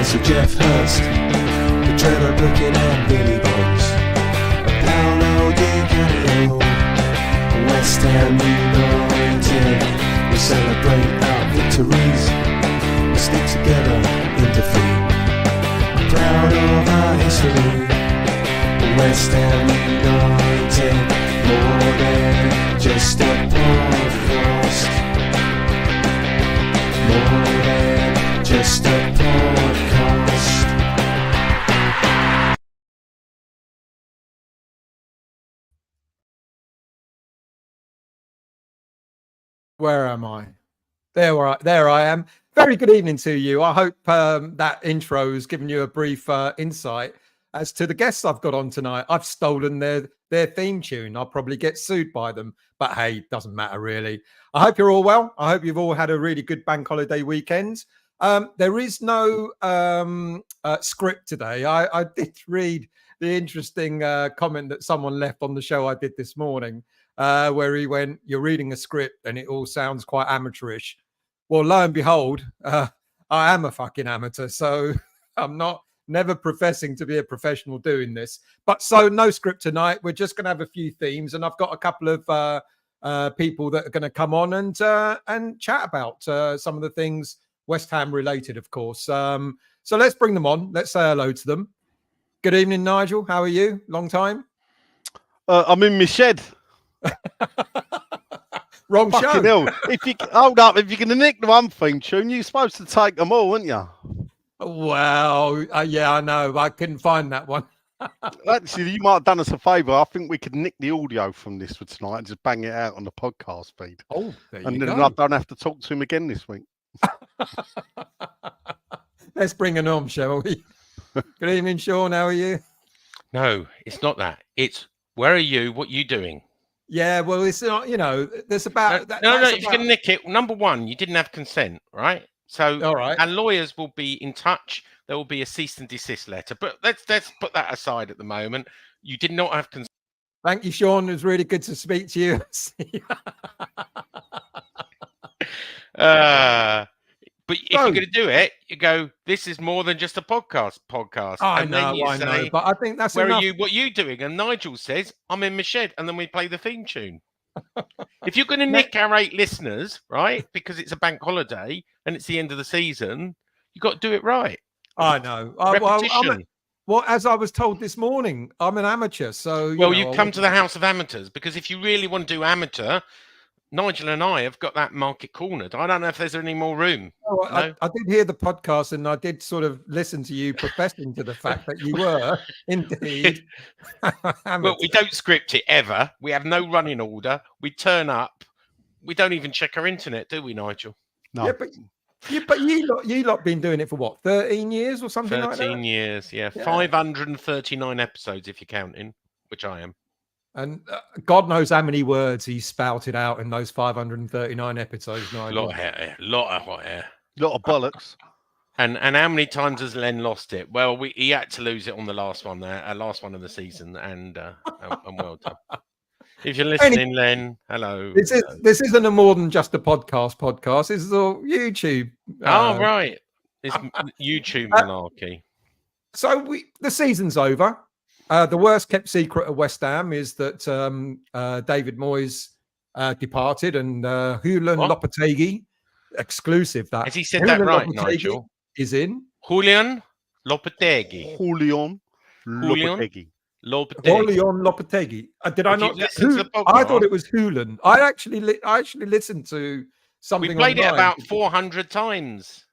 chance of Jeff Hurst, the Trevor Brooking and Billy Bonds, Paolo Di Canio, West Ham United. We celebrate our victories, we stick together in defeat. Proud of our history, West Ham United, more than just a podcast, more than just a podcast. Where am I? There I am. Very good evening to you. I hope that intro has given you a brief insight as to the guests I've got on tonight. I've stolen their theme tune. I'll probably get sued by them, but hey, doesn't matter really. I hope you're all well. I hope you've all had a really good bank holiday weekend. There is no script today. I did read the interesting comment that someone left on the show I did this morning, where he went, "You're reading a script and it all sounds quite amateurish." Well, lo and behold, I am a fucking amateur, so I'm never professing to be a professional doing this. But so no script tonight. We're just going to have a few themes, and I've got a couple of people that are going to come on and chat about some of the things West Ham related, of course. So let's bring them on. Let's say hello to them. Good evening, Nigel. How are you? Long time. I'm in my shed. Wrong Fucking show. hell. If you hold up, if you're going to nick the one theme tune, you're supposed to take them all, aren't you? Well, yeah, I know. I couldn't find that one. Actually, you might have done us a favour. I think we could nick the audio from this for tonight and just bang it out on the podcast feed. Oh, there you and then go. I don't have to talk to him again this week. Let's bring it on, shall we? Good evening, Sean. How are you? No, it's not that. It's where are you? What are you doing? Yeah, well, it's not, there's about... No, if you can nick it, number one, you didn't have consent, right? So all right. Our lawyers will be in touch. There will be a cease and desist letter. But let's put that aside at the moment. You did not have consent. Thank you, Sean. It was really good to speak to you. But if you're going to do it, you go, this is more than just a podcast. I and know, then you say, but I think that's where enough. are you? What are you doing? And Nigel says, I'm in my shed. And then we play the theme tune. If you're going to nick our 8 listeners, right, because it's a bank holiday and it's the end of the season, you've got to do it right. I know. Repetition. Well, as I was told this morning, I'm an amateur. So, you come to the House of Amateurs, because if you really want to do amateur, Nigel and I have got that market cornered. I don't know if there's any more room. Oh, no? I did hear the podcast, and I did sort of listen to you professing to the fact that you were indeed. Well, we don't script it ever. We have no running order. We turn up. We don't even check our internet, do we, Nigel? No. Yeah, but you lot been doing it for what, 13 years or something like that? 13 years, yeah. 539 episodes if you're counting, which I am. And God knows how many words he spouted out in those 539 episodes. A lot of hair, a lot of hot hair. A lot of bollocks. And how many times has Len lost it? Well, he had to lose it on the last one there, last one of the season, and well done. If you're listening, Len, hello. This isn't a more than just a podcast. This is all YouTube. Right. It's YouTube monarchy. So the season's over. The worst kept secret of West Ham is that David Moyes departed, and Julian Lopetegui, exclusive that. Has he said that right, Lopetegui Nigel? is in. Julian Lopetegui. Julian Lopetegui. Lopetegui. Did I not? I thought it was Julian. I actually listened to something. We played online. it about 400 times.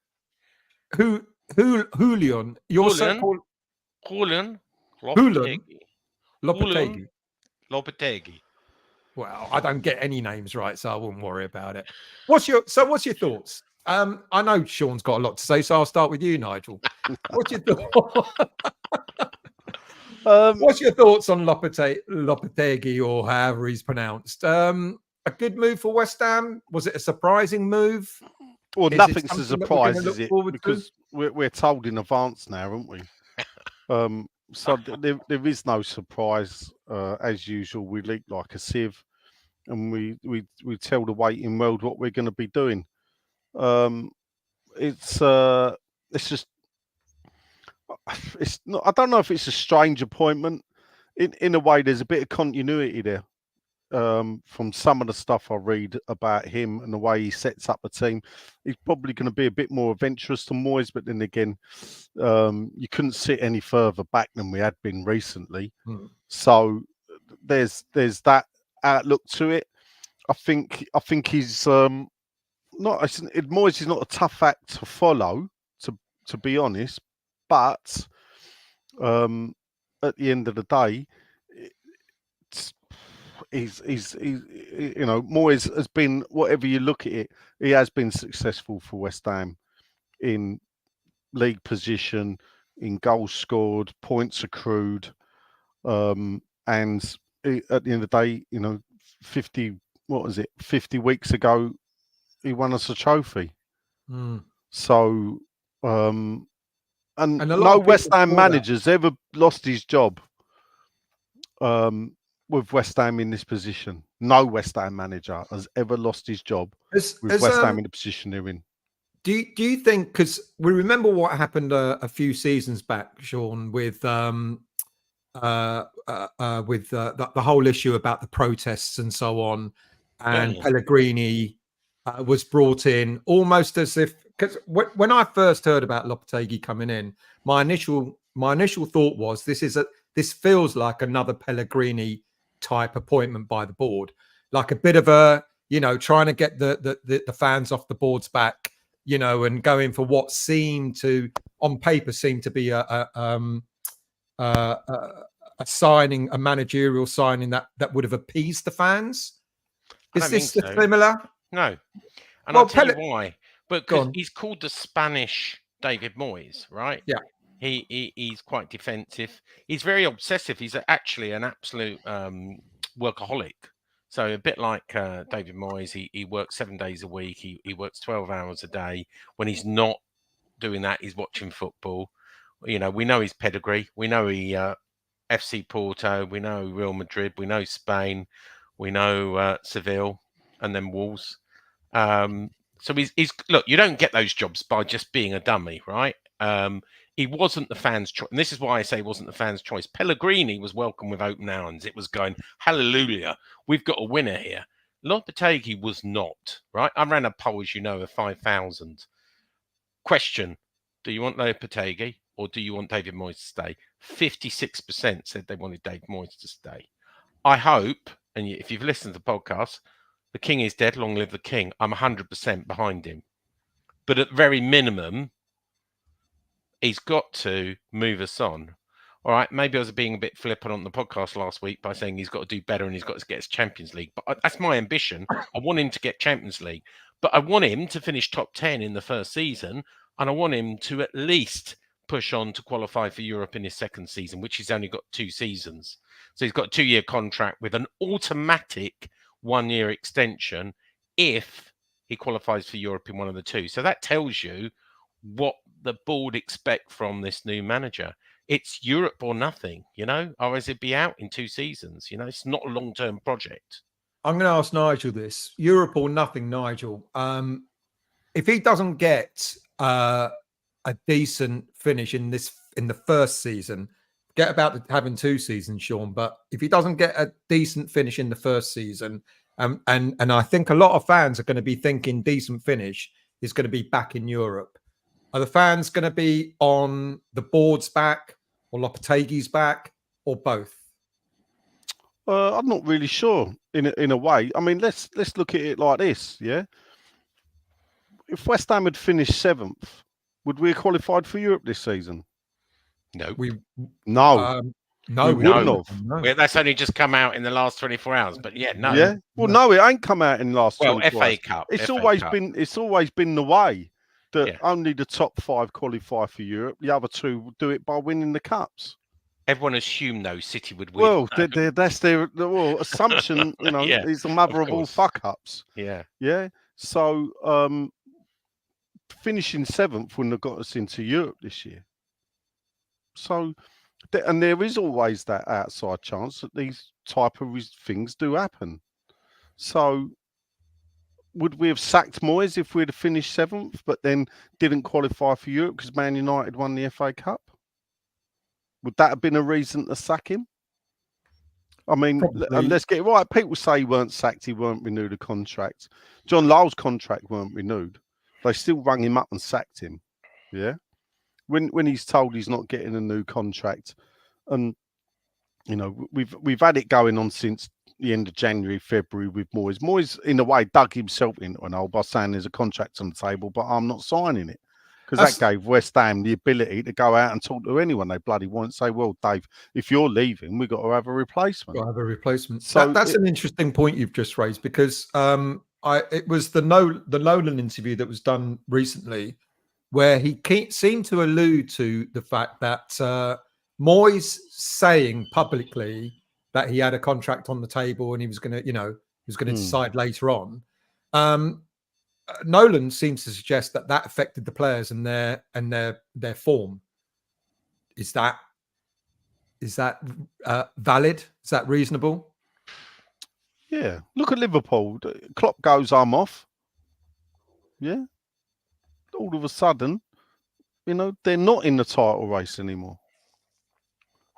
Julian. You're so-called Julian Lopetegui. Well, I don't get any names right, so I wouldn't worry about it. What's your thoughts? I know Sean's got a lot to say, so I'll start with you, Nigel. What's your thoughts? What's your thoughts on Lopetegui, or however he's pronounced? A good move for West Ham? Was it a surprising move? Well, nothing's a surprise, is it? Because we're told in advance now, aren't we? So there is no surprise. As usual, we leak like a sieve, and we tell the waiting world what we're going to be doing. It's just it's not. I don't know if it's a strange appointment. In a way, there's a bit of continuity there. From some of the stuff I read about him and the way he sets up a team, he's probably going to be a bit more adventurous than Moyes. But then again, you couldn't sit any further back than we had been recently. So there's that outlook to it. I think he's not. Moyes is not a tough act to follow, to be honest. But at the end of the day, he's Moyes has been, whatever you look at it, he has been successful for West Ham in league position, in goals scored, points accrued, and at the end of the day, 50 weeks ago, he won us a trophy. So, and no West Ham manager's ever lost his job with West Ham in this position. No West Ham manager has ever lost his job with West Ham in the position they're in. Do you think, because we remember what happened a few seasons back, Sean, with the whole issue about the protests and so on, and Pellegrini was brought in almost as if, because when I first heard about Lopetegui coming in, my initial thought was this feels like another Pellegrini type appointment by the board, like a bit of a trying to get the fans off the board's back, and going for what seemed to on paper to be a signing, a managerial signing that would have appeased the fans. Is this similar? No, and I'll tell you why. But because he's called the Spanish David Moyes, right? Yeah. He's quite defensive. He's very obsessive. He's actually an absolute workaholic. So a bit like David Moyes, he works 7 days a week. He works 12 hours a day. When he's not doing that, he's watching football. We know his pedigree. We know he FC Porto. We know Real Madrid. We know Spain. We know Seville, and then Wolves. So he's look. You don't get those jobs by just being a dummy, right? He wasn't the fans' choice. And this is why I say he wasn't the fans' choice. Pellegrini was welcome with open arms. It was going, hallelujah, we've got a winner here. Lopetegui was not, right? I ran a poll, as you know, of 5,000. Question, do you want Lopetegui or do you want David Moyes to stay? 56% said they wanted David Moyes to stay. I hope, and if you've listened to the podcast, the king is dead, long live the king. I'm 100% behind him. But at very minimum, he's got to move us on. All right, maybe I was being a bit flippant on the podcast last week by saying he's got to do better and he's got to get us Champions League. But that's my ambition. I want him to get Champions League. But I want him to finish top 10 in the first season. And I want him to at least push on to qualify for Europe in his second season, which he's only got 2 seasons. So he's got a 2-year contract with an automatic 1-year extension if he qualifies for Europe in one of the 2. So that tells you what the board expect from this new manager. It's Europe or nothing, otherwise it'd be out in 2 seasons. It's not a long-term project. I'm going to ask Nigel this: Europe or nothing, Nigel. If he doesn't get a decent finish in the first season, forget about having 2 seasons, Sean. But if he doesn't get a decent finish in the first season, and I think a lot of fans are going to be thinking decent finish is going to be back in Europe. Are the fans going to be on the board's back or Lopetegui's back or both? I'm not really sure. In a way, I mean, let's look at it like this. Yeah, if West Ham had finished 7th, would we have qualified for Europe this season? No, we wouldn't have. No. That's only just come out in the last 24 hours. But no. Yeah. Well, no, it ain't come out in the last 24 FA hours. Cup. It's always been the way that only the top 5 qualify for Europe. The other 2 do it by winning the cups. Everyone assumed, though, City would win. Well, that's their assumption. Is the mother of all fuck ups. Yeah. Yeah. So finishing 7th wouldn't have got us into Europe this year. So, and there is always that outside chance that these type of things do happen. So, would we have sacked Moyes if we'd have finished 7th, but then didn't qualify for Europe because Man United won the FA Cup? Would that have been a reason to sack him? I mean, Probably. let's get it right. People say he weren't sacked, he weren't renewed a contract. John Lyall's contract weren't renewed. They still rang him up and sacked him. Yeah. When he's told he's not getting a new contract, and you know we've had it going on since the end of January, February with Moyes. Moyes, in a way, dug himself into an hole by saying there's a contract on the table, but I'm not signing it. Because that gave West Ham the ability to go out and talk to anyone they bloody want. Say, well, Dave, if you're leaving, we've got to have a replacement. Got to have a replacement. So that's an interesting point you've just raised, because it was the Nolan interview that was done recently, where he seemed to allude to the fact that Moyes saying publicly that he had a contract on the table and he was going to, decide later on. Nolan seems to suggest that affected the players and their form. Is that valid? Is that reasonable? Yeah. Look at Liverpool. Klopp goes, I'm off. Yeah. All of a sudden, they're not in the title race anymore.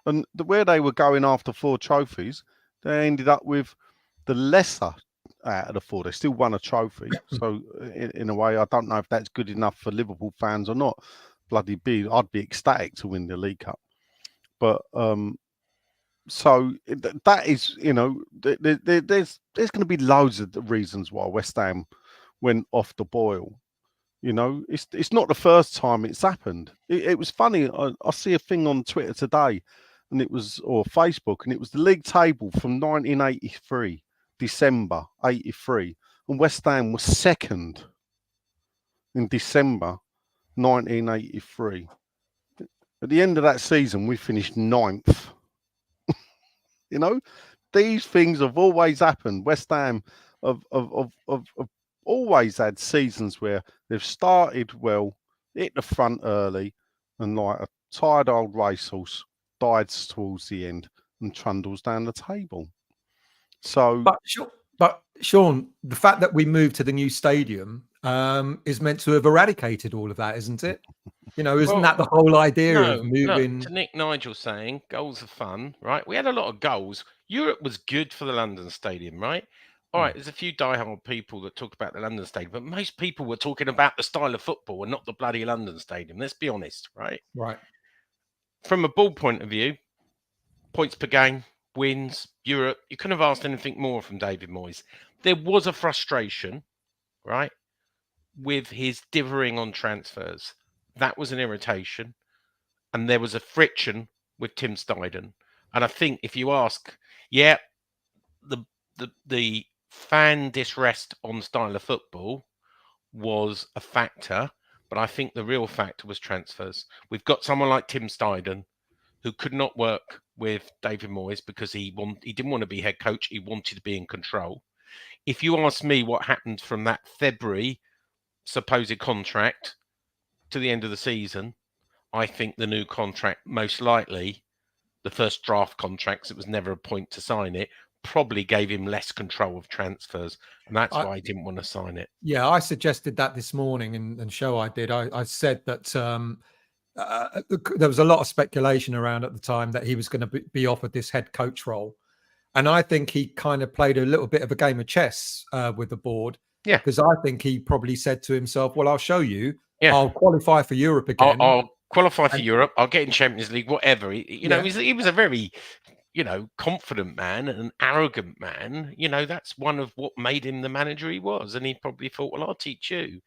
And where they were going after 4 trophies, they ended up with the lesser out of the 4. They still won a trophy. So in a way, I don't know if that's good enough for Liverpool fans or not. I'd be ecstatic to win the League Cup. But so that is, there's going to be loads of reasons why West Ham went off the boil. It's not the first time it's happened. It was funny. I see a thing on Twitter today, and or Facebook, and it was the league table from 1983. December 83, and West Ham was second in December 1983. At the end of that season, we finished 9th. These things have always happened. West Ham have always had seasons where they've started well, hit the front early, and like a tired old racehorse died towards the end and trundles down the table. So, but Sean, the fact that we moved to the new stadium is meant to have eradicated all of that, isn't it? Isn't that the whole idea of moving? Look, to Nick Nigel saying goals are fun, right? We had a lot of goals. Europe was good for the London Stadium, right? All right, there's a few diehard people that talk about the London Stadium, but most people were talking about the style of football and not the bloody London Stadium. Let's be honest, right? Right. From a ball point of view, points per game, wins, Europe. You couldn't have asked anything more from David Moyes. There was a frustration, right, with his differing on transfers. That was an irritation. And there was a friction with Tim Steidten. And I think if you ask, the fan disrest on style of football was a factor, but I think the real factor was transfers. We've got someone like Tim Steidten who could not work with David Moyes because he didn't want to be head coach. He wanted to be in control. If you ask me what happened from that February supposed contract to the end of the season, I think the new contract, most likely, the first draft contracts, it was never a point to sign it, probably gave him less control of transfers. And that's why I didn't want to sign it. Yeah, I suggested that this morning in the show I did. I said that there was a lot of speculation around at the time that he was going to be offered this head coach role. And I think he kind of played a little bit of a game of chess with the board. Yeah. Because I think he probably said to himself, well, I'll show you. Yeah. I'll qualify for Europe again. I'll qualify for Europe. I'll get in Champions League, whatever. He was a very, confident man, an arrogant man. That's one of what made him the manager he was. And he probably thought, well, I'll teach you.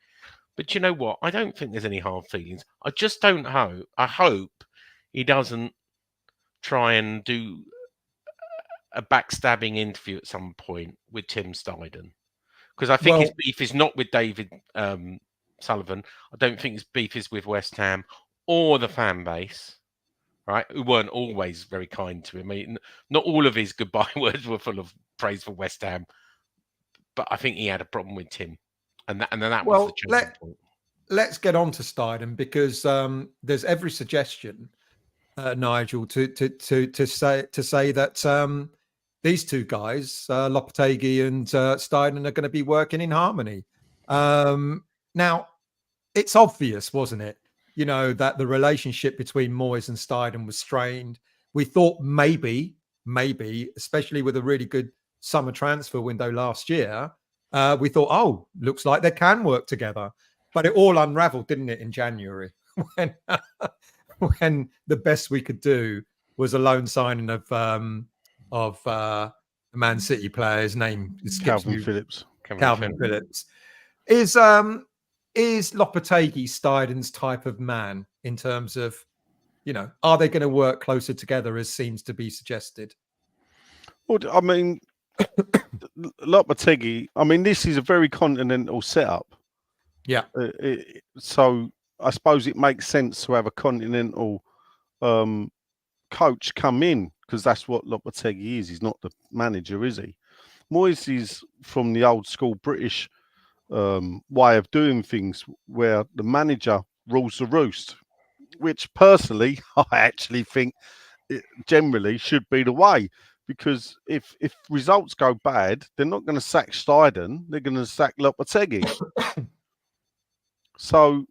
But you know what? I don't think there's any hard feelings. I just don't hope. I hope he doesn't try and do a backstabbing interview at some point with Tim Steidten. Because I think his beef is not with David Sullivan. I don't think his beef is with West Ham or the fan base, right? Who weren't always very kind to him. I mean, not all of his goodbye words were full of praise for West Ham, but I think he had a problem with Tim, and that was the change point. Let's get on to Steidten, because there's every suggestion, Nigel, to say that these two guys, Lopetegui and Steidten, are going to be working in harmony. Now, it's obvious, wasn't it, you know, that the relationship between Moyes and Steidten was strained. We thought maybe, especially with a really good summer transfer window last year, we thought, oh, looks like they can work together. But it all unraveled, didn't it, in January when when the best we could do was a loan signing of the Man City player. His name escapes Calvin me. Phillips. Calvin Phillips. Is Lopetegui Steidten'S type of man in terms of, you know, are they going to work closer together as seems to be suggested? Well, I mean, Lopetegui, I mean, this is a very continental setup. Yeah. So I suppose it makes sense to have a continental coach come in, because that's what Lopetegui is. He's not the manager, is he? Moyes is from the old school British way of doing things, where the manager rules the roost, which personally I actually think it generally should be the way, because if results go bad, they're not going to sack Steidten, they're going to sack Lopetegui. So,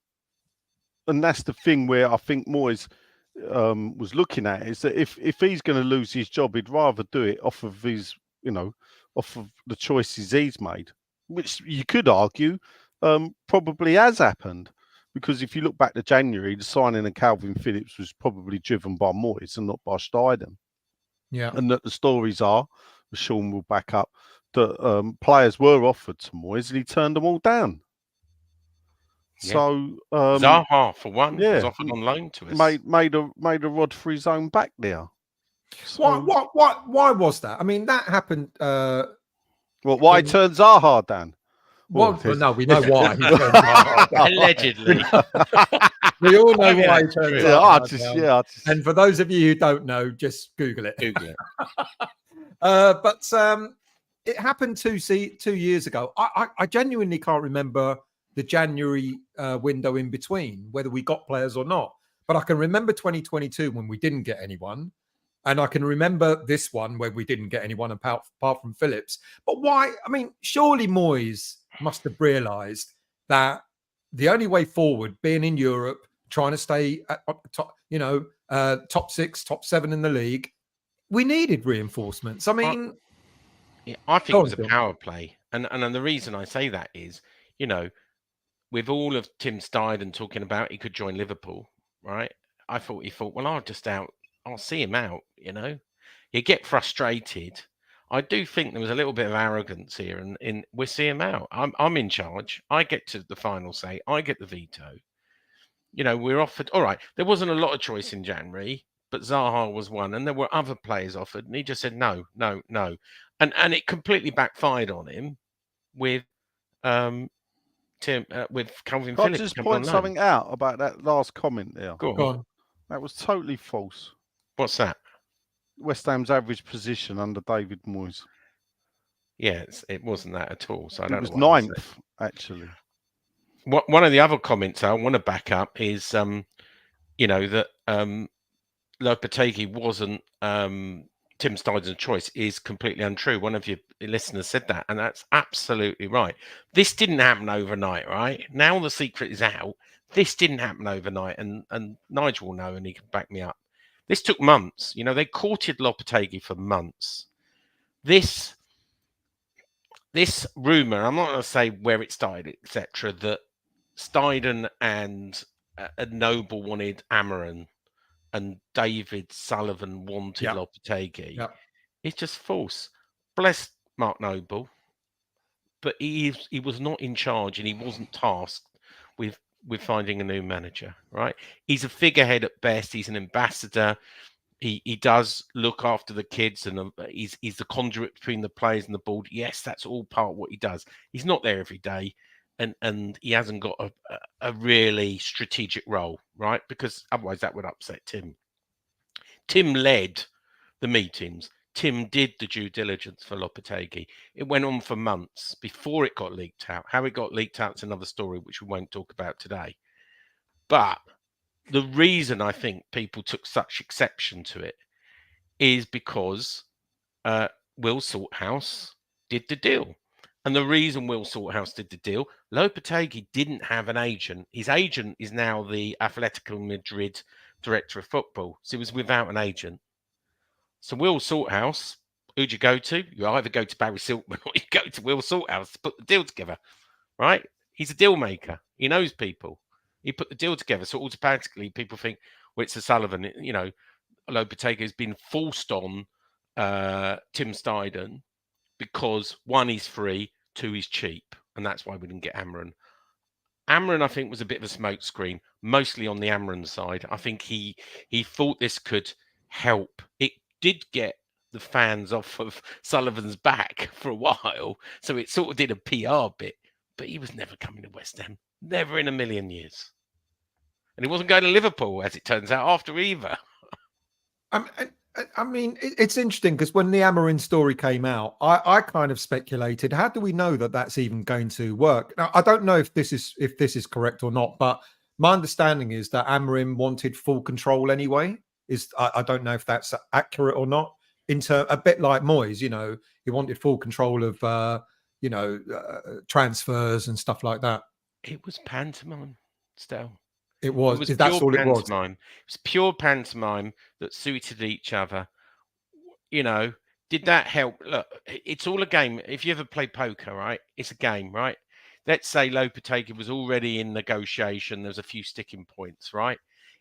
and that's the thing where I think Moyes was looking at, is that if he's going to lose his job, he'd rather do it off of his, you know, off of the choices he's made, which you could argue probably has happened. Because if you look back to January, the signing of Calvin Phillips was probably driven by Moyes and not by Steidten. Yeah. And that the stories are, Sean will back up, that players were offered to Moyes and he turned them all down. Yeah. So Zaha, for one, was offered on loan to us. Made a rod for his own back there. So, why was that? I mean, that happened. Why turn Zaha down? Well, no, we know why he turned Zaha down. Allegedly. We all know why he turned Zaha down. And for those of you who don't know, just Google it. Google it. But it happened 2 years ago. I genuinely can't remember the January window in between, whether we got players or not. But I can remember 2022 when we didn't get anyone. And I can remember this one where we didn't get anyone apart from Phillips. But why? I mean, surely Moyes must have realised that the only way forward, being in Europe, trying to stay at top, you know, top 6, top 7 in the league, we needed reinforcements. I mean, I think it was a power play, and the reason I say that is, you know, with all of Tim Steidten talking about he could join Liverpool, right? I thought he thought, well, I'll see him out, you know. You get frustrated. I do think there was a little bit of arrogance here, and we'll see him out. I'm in charge. I get to the final say. I get the veto. You know, we're offered. All right, there wasn't a lot of choice in January, but Zaha was one, and there were other players offered, and he just said no, and it completely backfired on him with with Calvin Phillips. Just point something out about that last comment there. Go on. That was totally false. What's that? West Ham's average position under David Moyes. Yeah, it wasn't that at all. So I don't know. It was 9th, actually. One of the other comments I want to back up is, you know, that Lopetegui wasn't Tim Steidten's choice is completely untrue. One of your listeners said that, and that's absolutely right. This didn't happen overnight, right? Now the secret is out. This didn't happen overnight, and Nigel will know, and he can back me up. This took months. You know, they courted Lopetegui for months. This rumor, I'm not going to say where it started, etc., that Steidten and Noble wanted Amaran and David Sullivan wanted Lopetegui. Yep. It's just false. Bless Mark Noble, but he was not in charge, and he wasn't tasked with finding a new manager, right? He's a figurehead at best. He's an ambassador. He does look after the kids, and he's the conduit between the players and the board. Yes, that's all part of what he does. He's not there every day, and he hasn't got a really strategic role, right? Because otherwise that would upset Tim. Tim led the meetings. Tim did the due diligence for Lopetegui. It went on for months before it got leaked out. How it got leaked out is another story, which we won't talk about today. But the reason I think people took such exception to it is because Will Salthouse did the deal. And the reason Will Salthouse did the deal, Lopetegui didn't have an agent. His agent is now the Atletico Madrid director of football. So he was without an agent. So Will Salthouse, who'd you go to? You either go to Barry Silkman or you go to Will Salthouse to put the deal together, right? He's a deal maker. He knows people. He put the deal together. So automatically people think, well, it's a Sullivan. You know, Lopetegui has been forced on Tim Steidten because 1, he's free, 2, he's cheap. And that's why we didn't get Amran. Amran, I think, was a bit of a smokescreen, mostly on the Amran side. I think he thought this could help. It did get the fans off of Sullivan's back for a while, so it sort of did a PR bit, but he was never coming to West Ham. Never in a million years. And he wasn't going to Liverpool, as it turns out, after either. I mean, it's interesting because when the Amarin story came out, I kind of speculated, how do we know that that's even going to work? Now, I don't know if this is correct or not, but my understanding is that Amarin wanted full control anyway. I don't know if that's accurate or not. A bit like Moyes, you know, he wanted full control of transfers and stuff like that. It was pantomime, Stel. It was. That's all it was. It was pure pantomime that suited each other. You know, did that help? Look, it's all a game. If you ever play poker, right? It's a game, right? Let's say Lopetegui was already in negotiation. There's a few sticking points, right?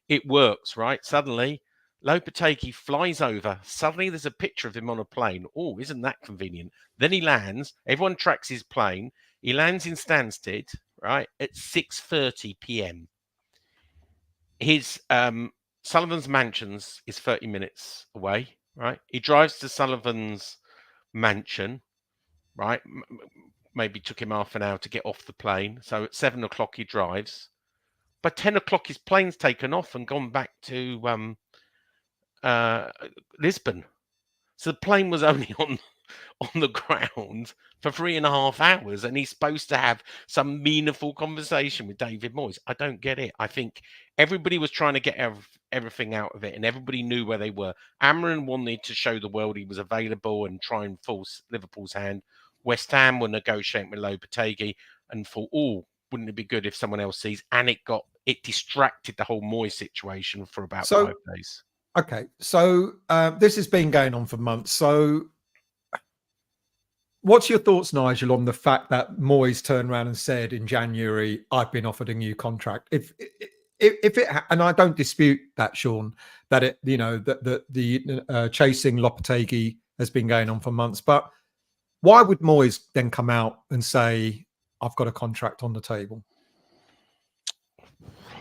It works, right? Suddenly, Lopetegui flies over. Suddenly, there's a picture of him on a plane. Oh, isn't that convenient? Then he lands. Everyone tracks his plane. He lands in Stansted, right, at 6:30 p.m. His Sullivan's Mansions is 30 minutes away, right? He drives to Sullivan's mansion, right? Maybe took him half an hour to get off the plane. So at 7 o'clock he drives. By 10 o'clock his plane's taken off and gone back to Lisbon. So the plane was only on the ground for 3.5 hours, and he's supposed to have some meaningful conversation with David Moyes. I don't get it. I think everybody was trying to get everything out of it, and everybody knew where they were. Amran wanted to show the world he was available and try and force Liverpool's hand. West Ham were negotiating with Lopetegui and thought, oh, wouldn't it be good if someone else sees? And it distracted the whole Moyes situation for about 5 days. Okay, so this has been going on for months. So what's your thoughts, Nigel, on the fact that Moyes turned around and said in January, I've been offered a new contract? If it, and I don't dispute that, Sean, that it, you know, that the chasing Lopetegui has been going on for months, but why would Moyes then come out and say, I've got a contract on the table?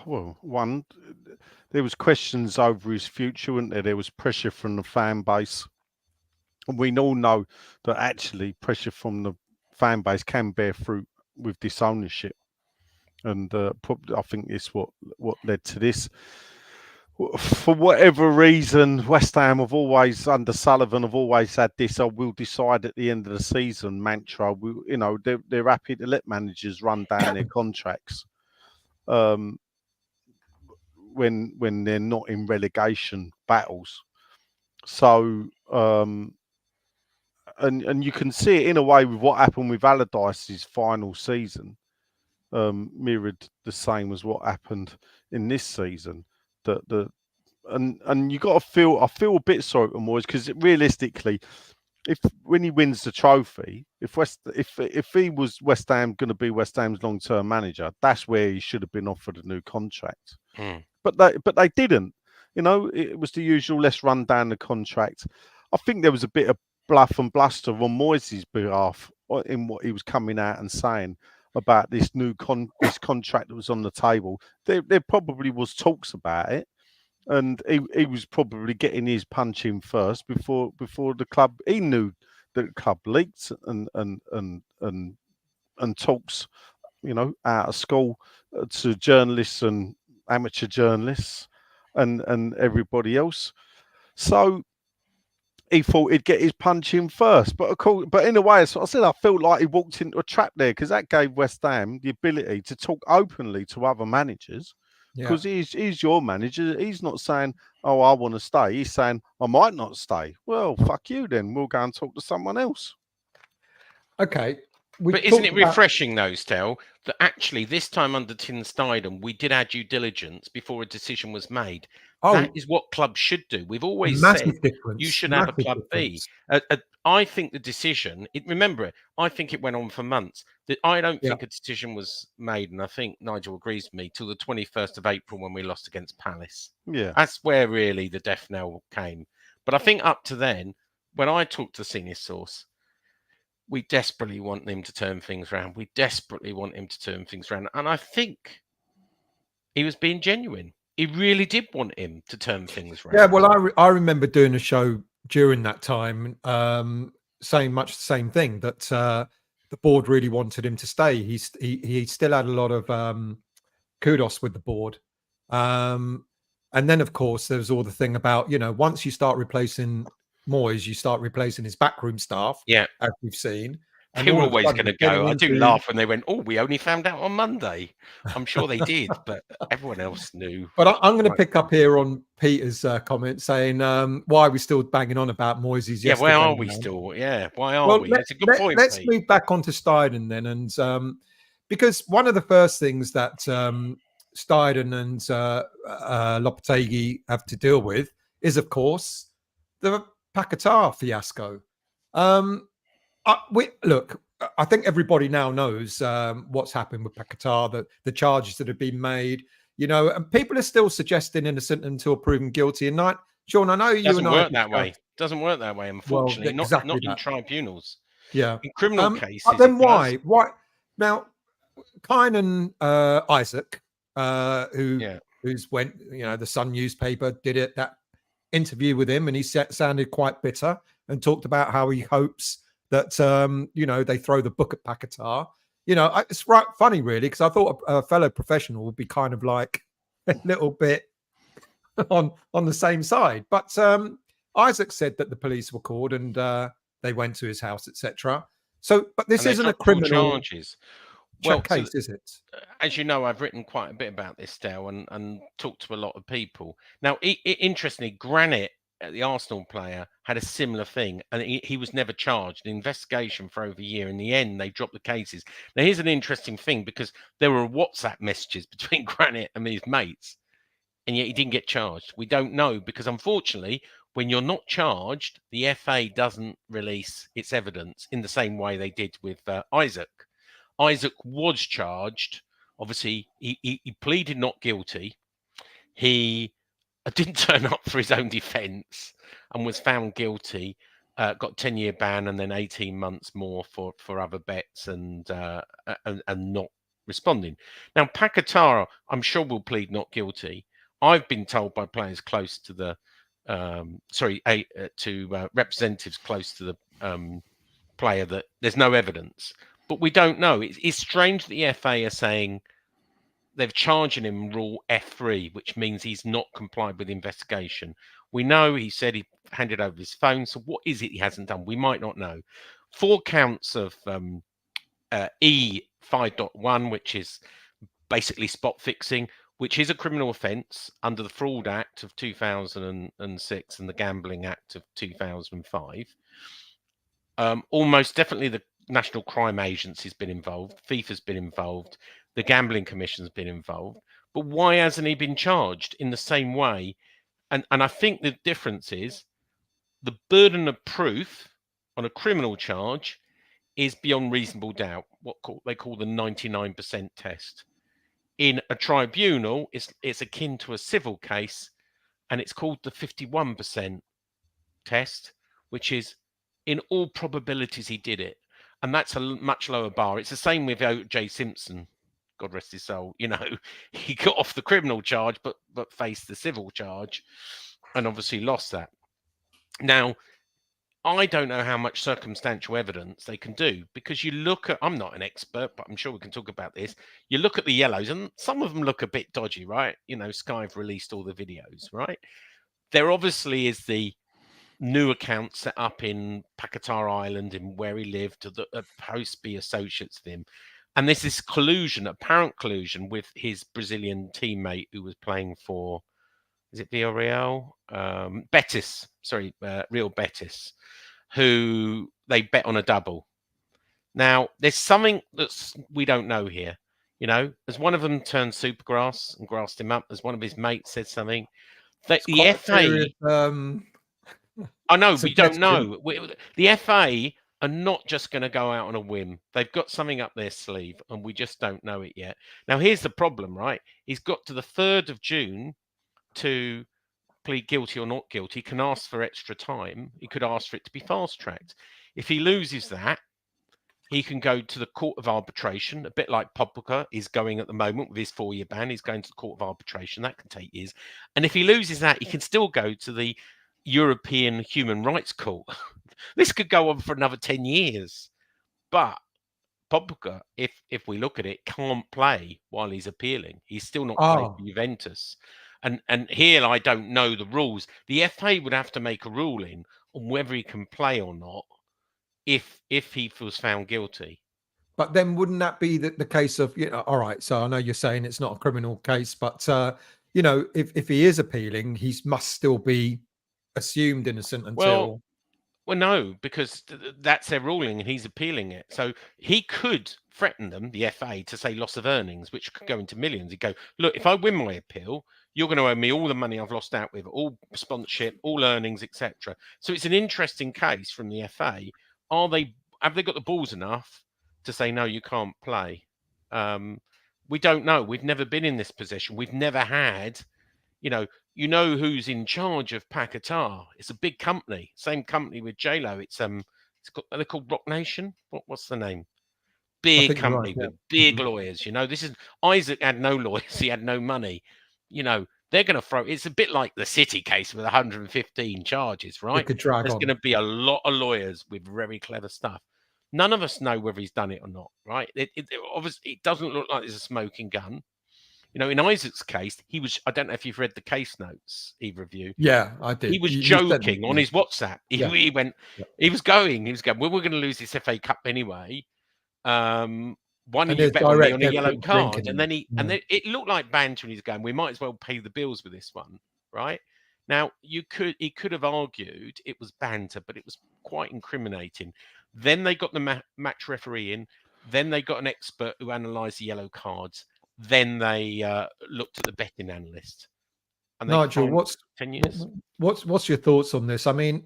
Well, one, there was questions over his future, weren't there? There was pressure from the fan base. And we all know that actually pressure from the fan base can bear fruit with this ownership. And I think it's what led to this. For whatever reason, West Ham have always, under Sullivan, have always had this, we'll decide at the end of the season mantra. You know, they're happy to let managers run down their contracts when they're not in relegation battles. So, and you can see it in a way with what happened with Allardyce's final season, mirrored the same as what happened in this season. And you got to feel, I feel a bit sorry for Moyes, because realistically, when he wins the trophy, if he was West Ham going to be West Ham's long-term manager, that's where he should have been offered a new contract. But they didn't. You know, it was the usual, let's run down the contract. I think there was a bit of bluff and bluster on Moyes' behalf in what he was coming out and saying about this new this contract that was on the table. There probably was talks about it, and he was probably getting his punch in first before the club. He knew that the club leaked and talks, you know, out of school to journalists and amateur journalists and everybody else. So he thought he'd get his punch in first, but of course, in a way, as I said, I felt like he walked into a trap there, because that gave West Ham the ability to talk openly to other managers, because he's your manager. He's not saying, "Oh, I want to stay." He's saying, "I might not stay." Well, fuck you then. We'll go and talk to someone else. Okay, But isn't it refreshing, though, Stel, that actually this time under Tin Steidten, we did our due diligence before a decision was made? That is what clubs should do. We've always said you should have a club B. I think the decision, remember, I think it went on for months. I don't think a decision was made, and I think Nigel agrees with me, till the 21st of April when we lost against Palace. Yeah. That's where really the death knell came. But I think up to then, when I talked to the senior source, we desperately want him to turn things around. We desperately want him to turn things around. And I think he was being genuine. He really did want him to turn things around. Yeah, well, I remember doing a show during that time saying much the same thing, that the board really wanted him to stay. He still had a lot of kudos with the board. And then, of course, there was all the thing about, once you start replacing Moyes, you start replacing his backroom staff, as we've seen. And they were always going to go. I do laugh when they went, "Oh, we only found out on Monday." I'm sure they did, but everyone else knew. But I'm going to pick up here on Peter's comment saying, why are we still banging on about Moyes? Yeah, why are we still? Yeah, why are we? That's a good point. Let's move back onto Steidten then. And because one of the first things that Steidten and Lopetegui have to deal with is, of course, the Paquetá fiasco. Look, I think everybody now knows what's happened with Paquetá, the charges that have been made, and people are still suggesting innocent until proven guilty. And Sean, I know you and I doesn't work that way, unfortunately. Well, exactly not in tribunals. Yeah, in criminal cases. But then why? Now, Kine and Isaac, who's went, the Sun newspaper did that interview with him, and he sounded quite bitter and talked about how he hopes that they throw the book at Paquetá. It's right funny, really, because I thought a fellow professional would be kind of like a little bit on the same side. But Isaac said that the police were called and they went to his house, etc. So, but this isn't a criminal charges. Case, is it? As you know, I've written quite a bit about this, Dale, and talked to a lot of people. Now, interestingly, Granit, the Arsenal player, had a similar thing, and he was never charged. An investigation for over a year. In the end, they dropped the cases. Now, here's an interesting thing, because there were WhatsApp messages between Granit and his mates, and yet he didn't get charged. We don't know, because unfortunately, when you're not charged, the FA doesn't release its evidence in the same way they did with Isaac. Isaac was charged. Obviously, he pleaded not guilty. He didn't turn up for his own defence and was found guilty. Got 10-year ban and then 18 months more for other bets and not responding. Now, Paquetá, I'm sure, will plead not guilty. I've been told by players close to the representatives close to the player that there's no evidence. But we don't know. It's strange that the FA are saying they've charging him rule F3, which means he's not complied with the investigation. We know he said he handed over his phone. So what is it he hasn't done? We might not know. 4 counts of E 5.1, which is basically spot fixing, which is a criminal offence under the Fraud Act of 2006 and the Gambling Act of 2005. Almost definitely the National Crime Agency has been involved. FIFA's been involved. The Gambling Commission's been involved. But why hasn't he been charged in the same way? And I think the difference is the burden of proof on a criminal charge is beyond reasonable doubt, what they call the 99% test. In a tribunal, it's akin to a civil case, and it's called the 51% test, which is in all probabilities he did it. And that's a much lower bar. It's the same with O.J. Simpson, God rest his soul. He got off the criminal charge, but faced the civil charge, and obviously lost that. Now, I don't know how much circumstantial evidence they can do, because you look at, I'm not an expert, but I'm sure we can talk about this. You look at the yellows, and some of them look a bit dodgy, right? Sky have released all the videos, right? There obviously is the new account set up in Paquetá Island, in where he lived, to post be associates with him. And there's this apparent collusion with his Brazilian teammate who was playing for, is it Villarreal? Betis, Real Betis, who they bet on a double. Now, there's something that's we don't know here. You know, as one of them turned Supergrass and grassed him up, as one of his mates said something, that the FA. I know, we don't know. The FA are not just going to go out on a whim. They've got something up their sleeve, and we just don't know it yet. Now, here's the problem, right? He's got to the 3rd of June to plead guilty or not guilty. He can ask for extra time. He could ask for it to be fast-tracked. If he loses that, he can go to the Court of Arbitration, a bit like Paquetá is going at the moment with his 4-year ban. He's going to the Court of Arbitration. That can take years. And if he loses that, he can still go to the European Human Rights Court. This could go on for another 10 years. But Paquetá, if we look at it, can't play while he's appealing. He's still not played for Juventus. And here I don't know the rules. The FA would have to make a ruling on whether he can play or not if he was found guilty. But then wouldn't that be the case of, you know, all right, so I know you're saying it's not a criminal case, but, you know, if he is appealing, he must still be assumed innocent until... Well, no, because that's their ruling and he's appealing it. So he could threaten them, the FA, to say loss of earnings, which could go into millions. He'd go, look, if I win my appeal, you're going to owe me all the money I've lost out with, all sponsorship, all earnings, etc. So it's an interesting case from the FA. Have they got the balls enough to say, no, you can't play? We don't know. We've never been in this position. We've never had, you know who's in charge of Paquetá. It's a big company, same company with J-Lo. They're called Rock Nation. What's the name? Big company with big lawyers. This is Isaac had no lawyers. He had no money. They're going to throw. It's a bit like the City case with 115 charges, right? There's going to be a lot of lawyers with very clever stuff. None of us know whether he's done it or not, right? Obviously, it doesn't look like there's a smoking gun. In Isaac's case, he was. I don't know if you've read the case notes, either of you. Yeah, I did. He was joking on his WhatsApp. He went. Yeah. He was going. Well, we're going to lose this FA Cup anyway. One of you bet on me on a yellow card, and then and then it looked like banter, and he's going, we might as well pay the bills with this one, right? Now he could have argued it was banter, but it was quite incriminating. Then they got the match referee in. Then they got an expert who analysed the yellow cards. Then they looked at the betting analyst. And Nigel, what's 10 years? What's your thoughts on this? I mean,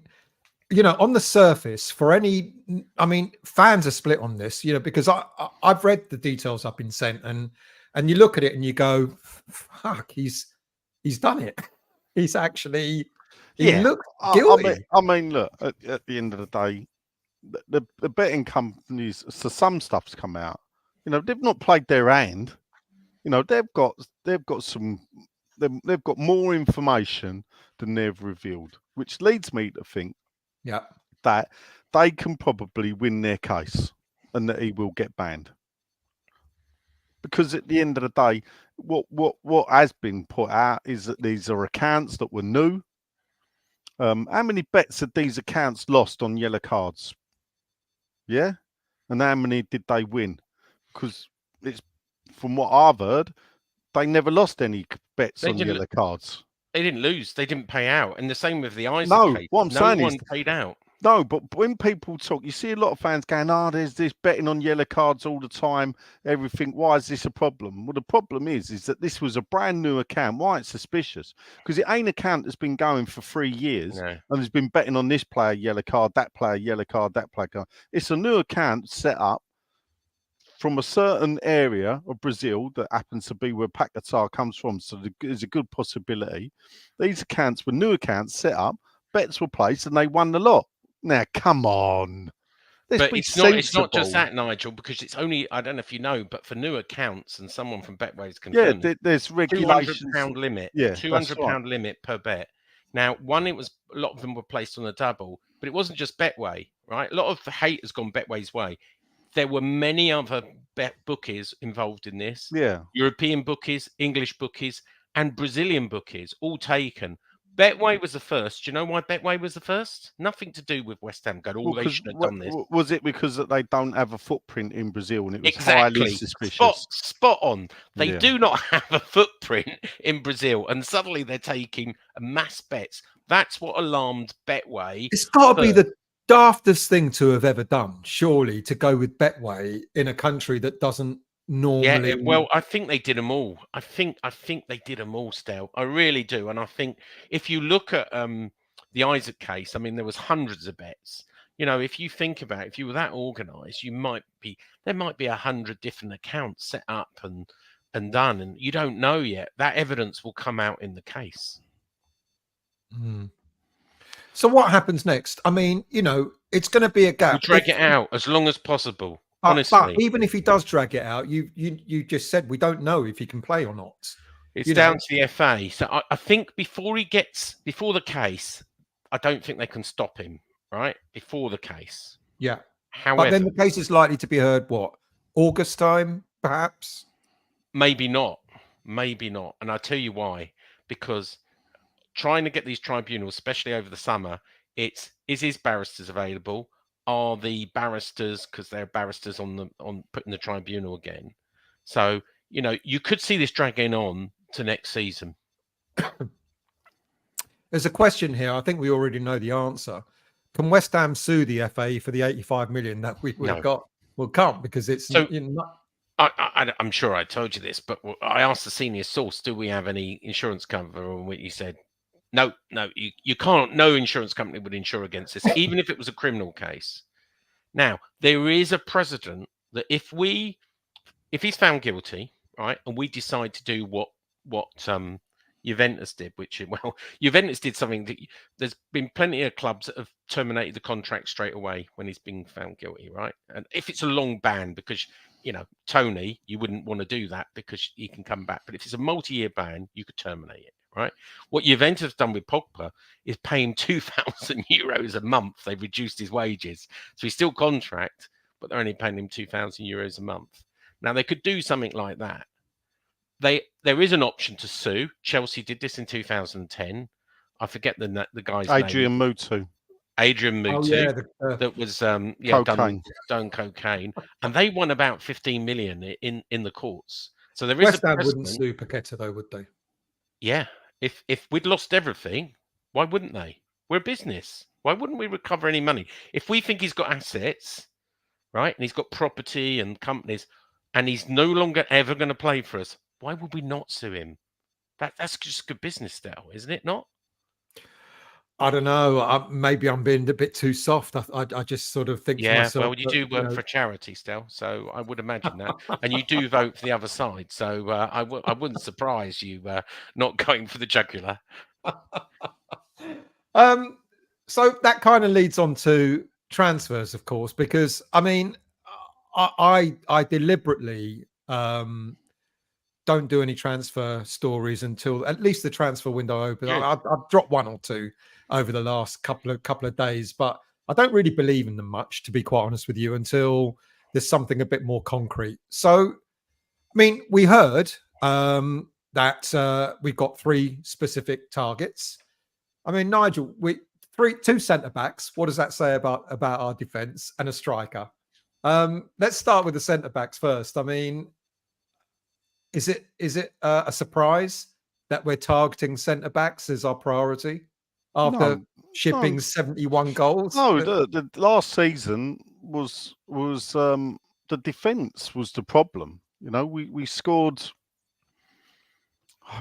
on the surface, fans are split on this, because I've read the details I've been sent, and you look at it and you go, fuck, he's done it. He's actually, he looked guilty. I mean, look, at the end of the day, the betting companies, so some stuff's come out. They've not played their hand. They've got more information than they've revealed, which leads me to think that they can probably win their case and that he will get banned. Because at the end of the day, what has been put out is that these are accounts that were new. How many bets had these accounts lost on yellow cards? Yeah? And how many did they win? Because it's, from what I've heard, they never lost any bets on yellow cards. They didn't lose. They didn't pay out. And the same with the Isaac case. What I'm saying is, paid out. No, but when people talk, you see a lot of fans going, there's this betting on yellow cards all the time, everything. Why is this a problem? Well, the problem is that this was a brand new account. Why it's suspicious? Because it ain't an account that's been going for 3 years and has been betting on this player, yellow card, that player, yellow card, that player. It's a new account set up from a certain area of Brazil that happens to be where Paquetá comes from. So there's a good possibility. These accounts were new accounts set up, bets were placed, and they won the lot. Now, come on. But it's not just that, Nigel, because it's only, I don't know if you know, but for new accounts, and someone from Betway's confirmed, there's regulations. £200 limit. Yeah, £200 limit per bet. Now, a lot of them were placed on a double, but it wasn't just Betway, right? A lot of the hate has gone Betway's way. There were many other bookies involved in this. Yeah. European bookies, English bookies, and Brazilian bookies, all taken. Betway was the first. Do you know why Betway was the first? Nothing to do with West Ham. They shouldn't have done this. Was it because that they don't have a footprint in Brazil and it was highly suspicious? Spot on. They do not have a footprint in Brazil, and suddenly they're taking mass bets. That's what alarmed Betway. It's got to be daftest thing to have ever done, surely, to go with Betway in a country that doesn't normally. Yeah, well, I think they did them all. I think they did them all, Stel. I really do. And I think if you look at the Isaac case, I mean, there was hundreds of bets. You know, if you think about it, if you were that organised, there might be 100 different accounts set up and done, and you don't know yet. That evidence will come out in the case. So what happens next? I mean, you know, it's going to be a gap. We'll drag it out as long as possible. Honestly, but even if he does drag it out, you just said we don't know if he can play or not. It's down to the FA. So I think before the case, I don't think they can stop him. Right before the case. Yeah. However, but then the case is likely to be heard. What, August time, perhaps? Maybe not. Maybe not. And I'll tell you why. Because trying to get these tribunals, especially over the summer, is his barristers available? Are the barristers, because they're barristers on putting the tribunal again? So, you know, you could see this dragging on to next season. There's a question here. I think we already know the answer. Can West Ham sue the FA for the 85 million that we would have got? Well, can't, because it's so. Not... I'm sure I told you this, but I asked the senior source, "Do we have any insurance cover?" And he said, "No, you can't. No insurance company would insure against this, even if it was a criminal case." Now, there is a precedent that if he's found guilty, right, and we decide to do what Juventus did, Juventus did something that there's been plenty of clubs that have terminated the contract straight away when he's been found guilty, right? And if it's a long ban, because you know, Tony, you wouldn't want to do that because he can come back. But if it's a multi-year ban, you could terminate it, right? What Juventus have done with Pogba is pay him €2,000 a month. They've reduced his wages. So he's still contract, but they're only paying him €2,000 a month. Now, they could do something like that. There is an option to sue. Chelsea did this in 2010. I forget the guy's name. Adrian Mutu, that was done cocaine, and they won about 15 million in the courts. So there is West Ham wouldn't sue Paquetá, though, would they? Yeah, if we'd lost everything, why wouldn't they? We're a business. Why wouldn't we recover any money if we think he's got assets, right? And he's got property and companies, and he's no longer ever going to play for us? Why would we not sue him? That's just good business style, isn't it? Not. I don't know. Maybe I'm being a bit too soft. I just sort of think to myself. Well, you do work for a charity still, so I would imagine that. And you do vote for the other side, so I wouldn't surprise you not going for the jugular. So that kind of leads on to transfers, of course, because, I mean, I deliberately don't do any transfer stories until at least the transfer window opens. I've dropped one or two over the last couple of days, but I don't really believe in them much, to be quite honest with you, until there's something a bit more concrete. So, I mean, we heard that we've got 3 specific targets. I mean, Nigel, two centre backs. What does that say about our defence, and a striker? Let's start with the centre backs first. I mean, is it a surprise that we're targeting centre backs as our priority after shipping 71 goals? No, the last season was the defence was the problem. You know, we scored.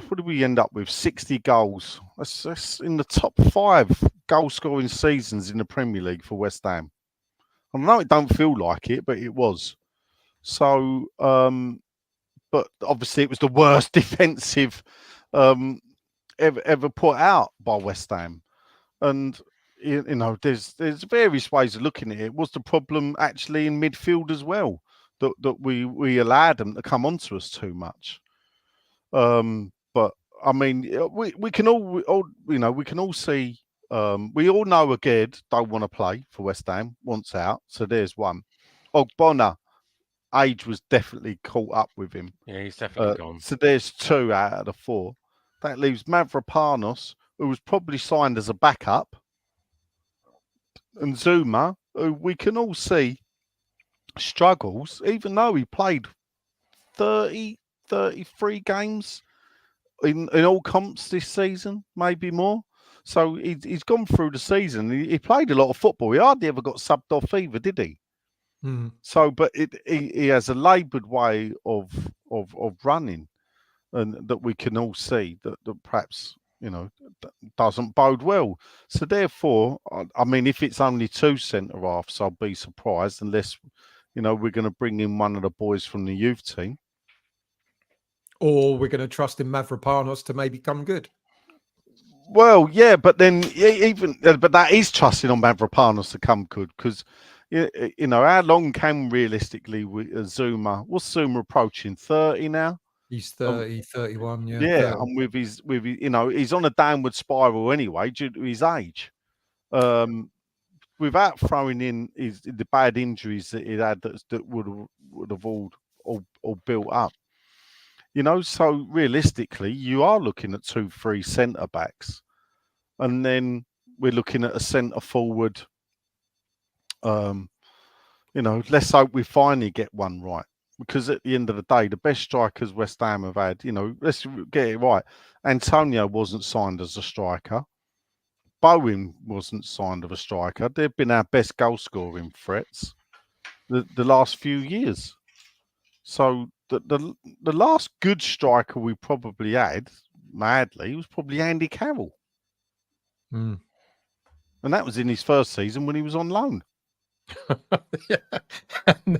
What did we end up with? 60 goals. That's in the top 5 goal scoring seasons in the Premier League for West Ham. I know it don't feel like it, but it was. So, but obviously it was the worst defensive ever put out by West Ham. And you know, there's various ways of looking at it. Was the problem actually in midfield as well, that we allowed them to come onto us too much? But I mean, we can all you know, we can all see. We all know Aged don't want to play for West Ham, wants out. So there's one. Ogbonna, age was definitely caught up with him. Yeah, he's definitely gone. So there's 2 out of the 4. That leaves Mavropanos, who was probably signed as a backup, and Zuma, who we can all see struggles, even though he played 33 games in all comps this season, maybe more. So he's gone through the season. He played a lot of football. He hardly ever got subbed off either, did he? Mm. So, but he has a laboured way of running, and that we can all see that perhaps, you know, doesn't bode well. So therefore, I mean, if it's only 2 centre halves, I'll be surprised, unless, you know, we're going to bring in one of the boys from the youth team, or we're going to trust in Mavropanos to maybe come good. Well, yeah, but then but that is trusting on Mavropanos to come good, because you know, how long can realistically Zuma? What's Zuma approaching? 30 now. He's 30, 31, yeah. Yeah, 30. and with his, you know, he's on a downward spiral anyway due to his age. Without throwing in the bad injuries that he had that would have all built up. You know, so realistically, you are looking at 2-3 centre backs, and then we're looking at a centre forward. You know, let's hope we finally get one right, because at the end of the day, the best strikers West Ham have had, you know, let's get it right. Antonio wasn't signed as a striker. Bowen wasn't signed as a striker. They've been our best goal scoring threats the last few years. So the last good striker we probably had, madly, was probably Andy Carroll. Mm. And that was in his first season when he was on loan. Yeah.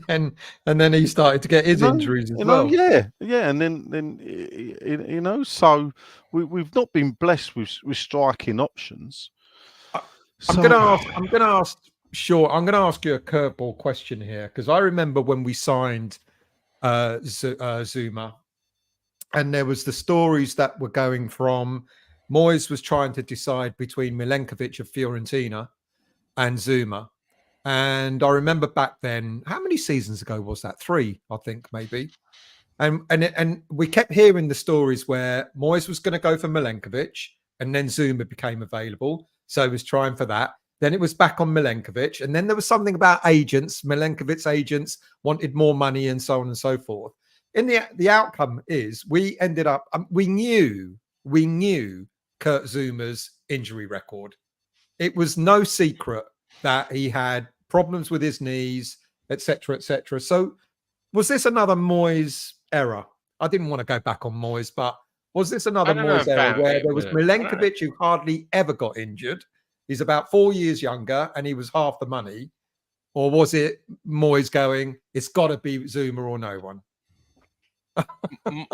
and then he started to get his injuries as well. Yeah, and then you know, so we've not been blessed with striking options. I'm gonna ask you a curveball question here, because I remember when we signed Zuma, and there was the stories that were going from Moyes was trying to decide between Milenkovic of Fiorentina and Zuma. And I remember back then, how many seasons ago was that? 3, I think, maybe. And we kept hearing the stories where Moyes was going to go for Milenkovic, and then Zuma became available, so he was trying for that. Then it was back on Milenkovic, and then there was something about agents. Milenkovic's agents wanted more money, and so on and so forth. In the outcome is we ended up. We knew Kurt Zuma's injury record. It was no secret that he had problems with his knees, etc., etc. So, was this another Moyes error? I didn't want to go back on Moyes, but was this another Moyes error where there was Milenkovic who hardly ever got injured? He's about 4 years younger, and he was half the money. Or was it Moyes going, it's got to be Zuma or no one?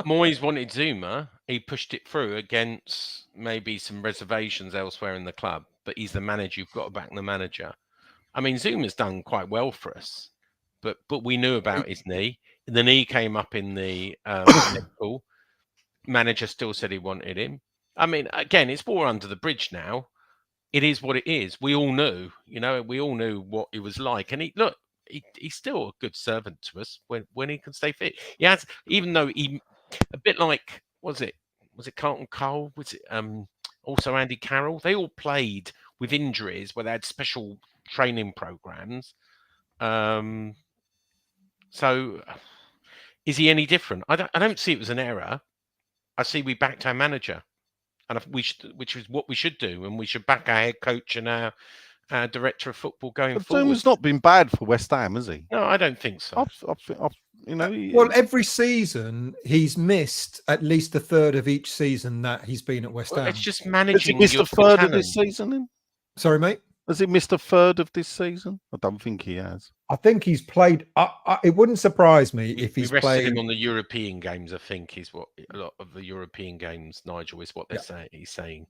Moyes wanted Zuma. He pushed it through against maybe some reservations elsewhere in the club, but he's the manager. You've got to back the manager. I mean, Zuma's done quite well for us, but we knew about his knee. The knee came up in the medical. Manager still said he wanted him. I mean, again, it's water under the bridge now. It is what it is. We all knew, you know, we all knew what it was like. And he's still a good servant to us when he can stay fit. He has, even though he, a bit like, was it Carlton Cole? Was it also Andy Carroll? They all played with injuries where they had special training programs. So is he any different? I don't see it as an error. I see we backed our manager, and which is what we should do, and we should back our head coach and our director of football going forward. Zuma's not been bad for West Ham, has he? No, I don't think so. You know, well, every season he's missed at least a third of each season that he's been at West Ham. It's just managing. Has he missed a third of this season? Then? Sorry, mate. Has he missed a third of this season? I don't think he has. I think he's played. It wouldn't surprise me if he's played him on the European games. I think is what a lot of the European games, Nigel, is what they're saying. He's saying,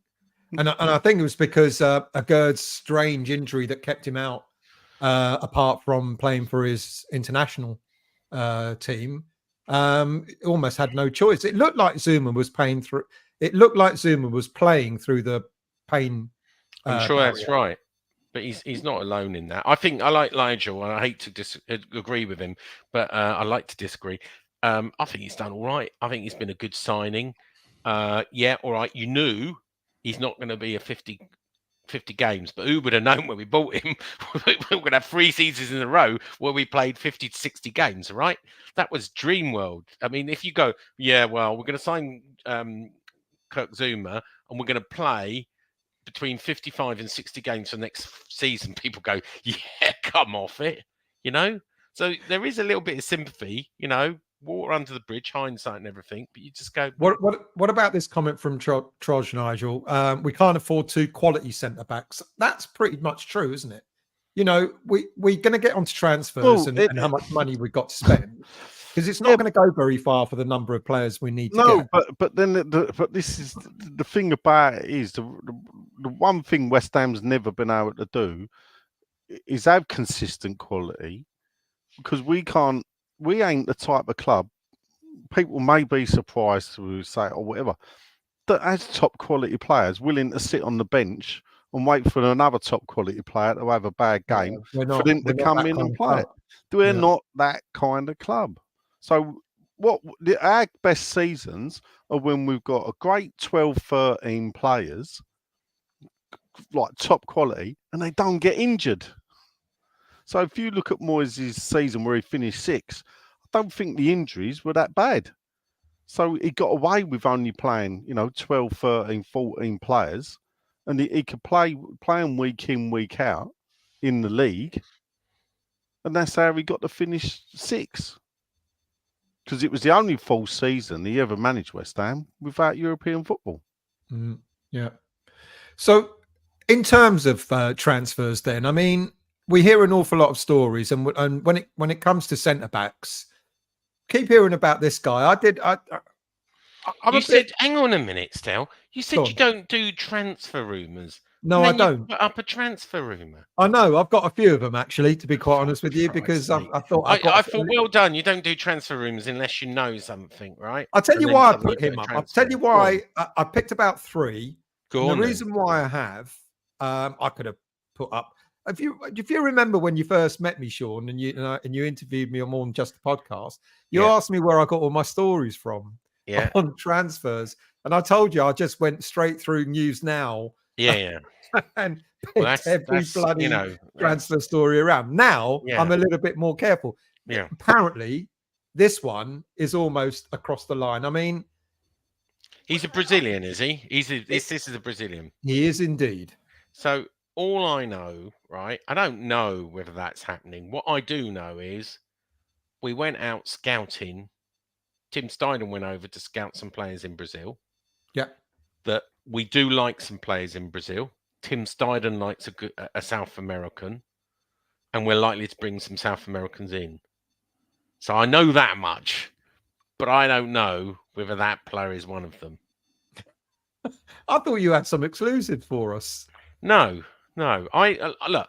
and I think it was because a Gerd's strange injury that kept him out, apart from playing for his international team. Almost had no choice. It looked like Zuma was playing through. It looked like Zuma was playing through the pain. I'm sure that's right. But he's not alone in that. I think I like Nigel, and I hate to agree with him, but I like to disagree. I think he's done all right. I think he's been a good signing. Yeah, all right. You knew he's not going to be a 50 games, but who would have known when we bought him? We're going to have 3 seasons in a row where we played 50 to 60 games, right? That was dream world. I mean, if you go, yeah, well, we're going to sign Kirk Zuma, and we're going to play between 55 and 60 games for next season, people go, yeah, come off it, you know? So there is a little bit of sympathy, you know, water under the bridge, hindsight and everything, but you just go... What about this comment from Troj, Nigel? We can't afford 2 quality centre-backs. That's pretty much true, isn't it? You know, we're going to get onto transfers and how much money we've got to spend. Because it's not going to go very far for the number of players we need to get. But then but this is the thing about it is the one thing West Ham's never been able to do is have consistent quality, because we ain't the type of club, people may be surprised to say or whatever, that has top quality players willing to sit on the bench and wait for another top quality player to have a bad game for them to come in and play it. We're not that kind of club. So our best seasons are when we've got a great 12, 13 players, like top quality, and they don't get injured. So if you look at Moyes' season where he finished 6th, I don't think the injuries were that bad. So he got away with only playing, 12, 13, 14 players, and he could play them week in, week out in the league. And that's how he got to finish 6th. Because it was the only full season he ever managed West Ham without European football. Yeah. So in terms of transfers then, I mean, we hear an awful lot of stories, and when it comes to centre-backs, keep hearing about this guy. Hang on a minute, Stel. You said you don't do transfer rumours. No, I don't. Put up a transfer rumour. I know. I've got a few of them, actually, to be quite honest with you, because I thought... I thought, well done. You don't do transfer rumours unless you know something, right? I'll tell you why I put him up. I'll tell you why I picked about 3. The reason why I have, I could have put up... If you remember when you first met me, Sean, and you interviewed me on More Than Just a Podcast, you asked me where I got all my stories from on transfers. And I told you I just went straight through News Now. And picked every bloody transfer story around. Now I'm a little bit more careful. Apparently, this one is almost across the line. I mean, he's a Brazilian, is he? This is a Brazilian. He is indeed. So all I know, right? I don't know whether that's happening. What I do know is we went out scouting. Tim Steidten went over to scout some players in Brazil. Yeah. That we do like some players in Brazil. Tim Steidten likes a South American, and we're likely to bring some South Americans in. So I know that much, but I don't know whether that player is one of them. I thought you had some exclusive for us. No. Look,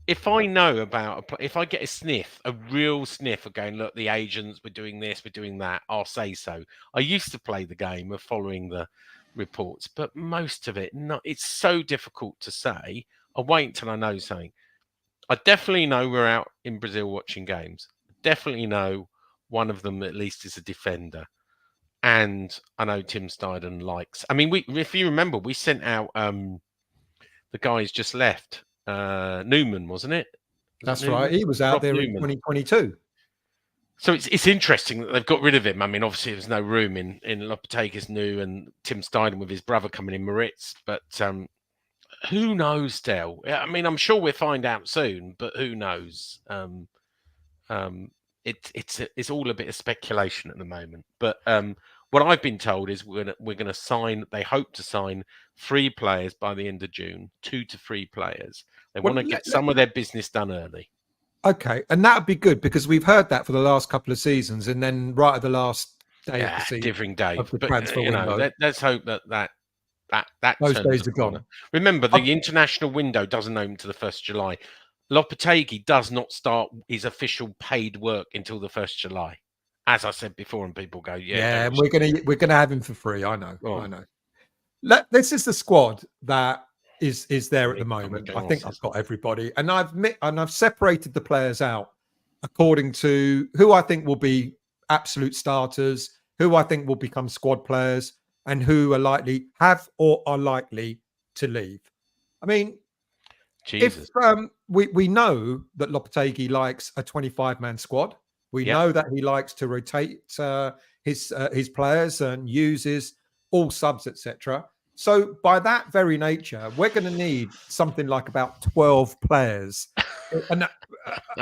if I know about if I get a real sniff of going, look, the agents, we're doing this, we're doing that, I'll say so. I used to play the game of following the reports, but most of it, it's so difficult to say. I'll wait until I know something. I definitely know we're out in Brazil watching games. Definitely know one of them at least is a defender. And I know Tim Steidten likes... I mean, if you remember, we sent out the guys just left. Newman, wasn't it? That's right. He was out there in 2022. So it's interesting that they've got rid of him. I mean, obviously there's no room in Lopetegui's new and Tim Steidten with his brother coming in, Moritz. But who knows, Del? I mean, I'm sure we'll find out soon, but who knows? It's all a bit of speculation at the moment. But what I've been told is we're gonna sign. They hope to sign 3 players by the end of June, 2 to 3 players. They want to get some of their business done early. Okay, and that would be good because we've heard that for the last couple of seasons, and then right at the last day of the season, differing day. But let's hope that those days are gone. Remember, the international window doesn't open to the 1st of July. Lopetegui does not start his official paid work until the 1st of July, as I said before, and people go, and we're gonna have him for free. I know. This is the squad that is there at the moment. I think I've got everybody, and I've separated the players out according to who I think will be absolute starters, who I think will become squad players, and who are likely to leave. I mean, Jesus. If we know that Lopetegui likes a 25-man squad, we know that he likes to rotate his players and uses all subs, etc. So by that very nature, we're going to need something like about 12 players. And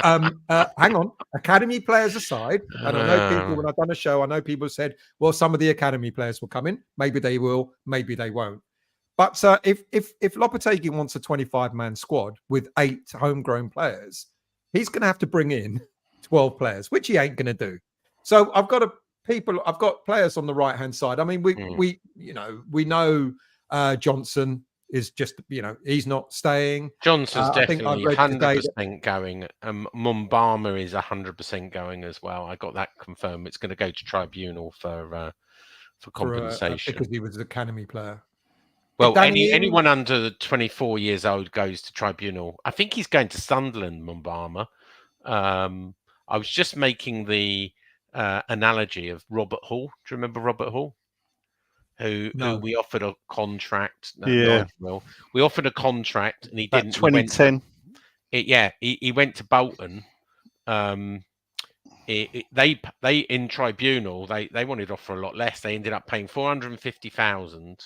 hang on, academy players aside, and I know people, when I've done a show, I know people said, well, some of the academy players will come in. Maybe they will, maybe they won't. But if Lopetegui wants a 25-man squad with 8 homegrown players, he's going to have to bring in 12 players, which he ain't going to do. So I've got players on the right-hand side. I mean, we know Johnson is just, he's not staying. Johnson's definitely 100% going. Mumbama is 100% going as well. I got that confirmed. It's going to go to tribunal for compensation because he was an academy player. Well, anyone under 24 years old goes to tribunal. I think he's going to Sunderland, Mumbama. I was just making the analogy of Robert Hall. Do you remember Robert Hall? Who we offered a contract. Yeah. We offered a contract and he didn't. 2010. He went to Bolton. They in tribunal, they wanted to offer a lot less. They ended up paying 450,000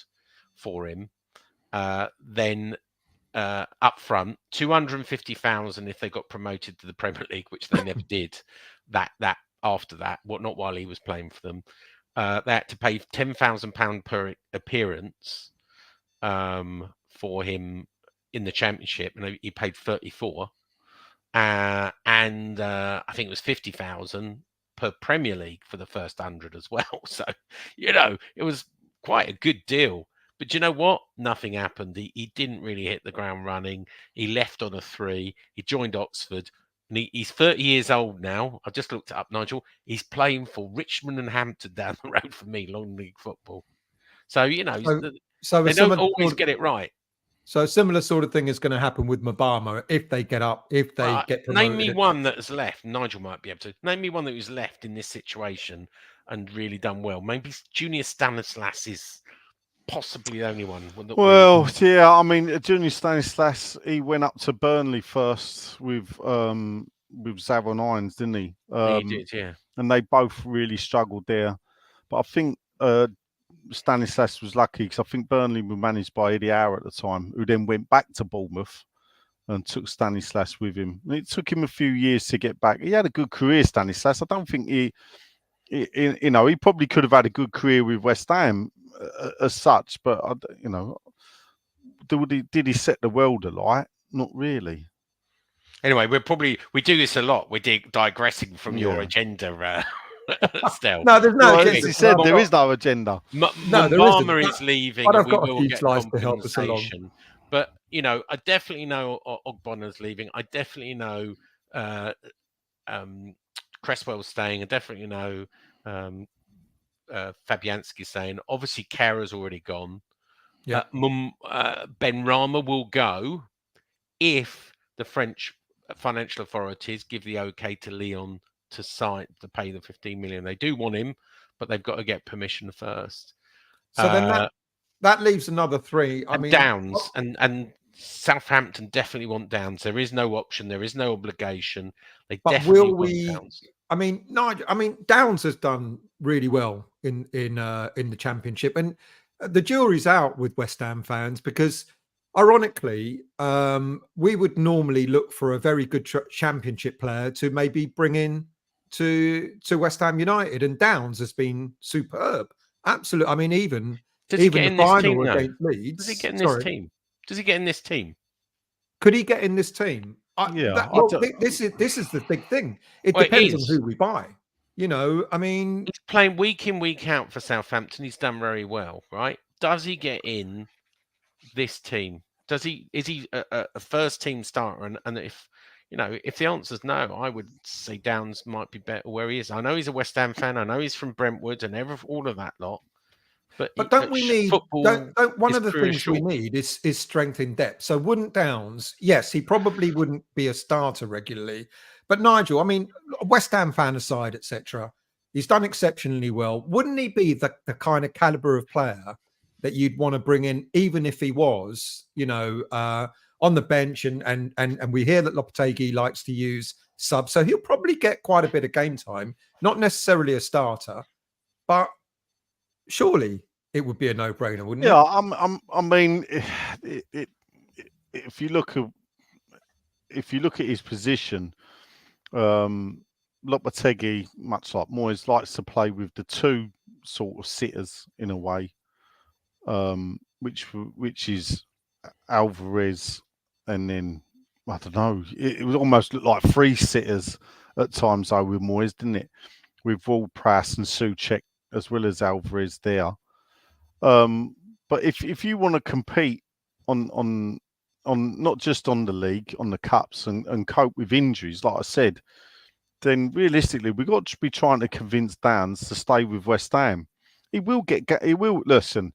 for him. Then up front, 250,000 if they got promoted to the Premier League, which they never did. That after that, not while he was playing for them. They had to pay £10,000 per appearance for him in the Championship, and he paid 34. And I think it was 50,000 per Premier League for the first 100 as well. So, it was quite a good deal. But you know what? Nothing happened. He didn't really hit the ground running. He left on a 3. He joined Oxford. And he's 30 years old now. I just looked it up, Nigel. He's playing for Richmond and Hampton down the road from me, long league football. So, they don't always get it right. So a similar sort of thing is going to happen with Mumbama if they get get promoted. Name me one that has left. Nigel might be able to. Name me one that was left in this situation and really done well. Maybe Junior Stanislas is possibly the only one. I mean, Junior Stanislas, he went up to Burnley first with Zavon Irons, didn't he? He did, yeah. And they both really struggled there. But I think Stanislas was lucky because I think Burnley were managed by Eddie Howe at the time, who then went back to Bournemouth and took Stanislas with him. And it took him a few years to get back. He had a good career, Stanislas. I don't think he probably could have had a good career with West Ham as such, but did he set the world alight? Not really. Anyway, we do this a lot. We're digressing from your agenda, Stel. No, there's no. As he said, there is no agenda. Mumbama is leaving. But I've got a few slides to help us along. But I definitely know Ogbona's leaving. I definitely know Cresswell's staying. I definitely know Fabianski's saying. Obviously, Kera's already gone. Yeah. Ben Rama will go if the French financial authorities give the okay to Lyon to pay the 15 million. They do want him, but they've got to get permission first. So then that leaves another 3. Downs and Southampton definitely want Downs. There is no option. There is no obligation. They definitely want Downs. Downs has done really well in the Championship, and the jury's out with West Ham fans because, ironically, we would normally look for a very good Championship player to maybe bring in to West Ham United, and Downs has been superb. Absolutely. I mean, even the final against Leeds. Does he get in this team? Does he get in this team? Could he get in this team? This is the big thing. It depends on who we buy. He's playing week in, week out for Southampton. He's done very well, right? Does he get in this team? Is he a first team starter? And if the answer's no, I would say Downs might be better where he is. I know he's a West Ham fan. I know he's from Brentwood and all of that lot. But don't we need? One of the things we need is strength in depth. So wouldn't Downs? Yes, he probably wouldn't be a starter regularly. But Nigel, I mean, West Ham fan aside, etc., he's done exceptionally well. Wouldn't he be the kind of caliber of player that you'd want to bring in, even if he was, on the bench? And we hear that Lopetegui likes to use subs, so he'll probably get quite a bit of game time. Not necessarily a starter, but surely it would be a no-brainer, wouldn't Yeah, it? I mean, if you look at his position, Lopetegui, much like Moyes, likes to play with the two sort of sitters in a way, which is Alvarez, and then I don't know. It would almost look like three sitters at times, though, with Moyes, didn't it? With Ward-Prowse and Souček as well as Alvarez there. But if you want to compete on not just on the league, on the cups, and cope with injuries, like I said, then realistically we've got to be trying to convince Downs to stay with West Ham. He will listen,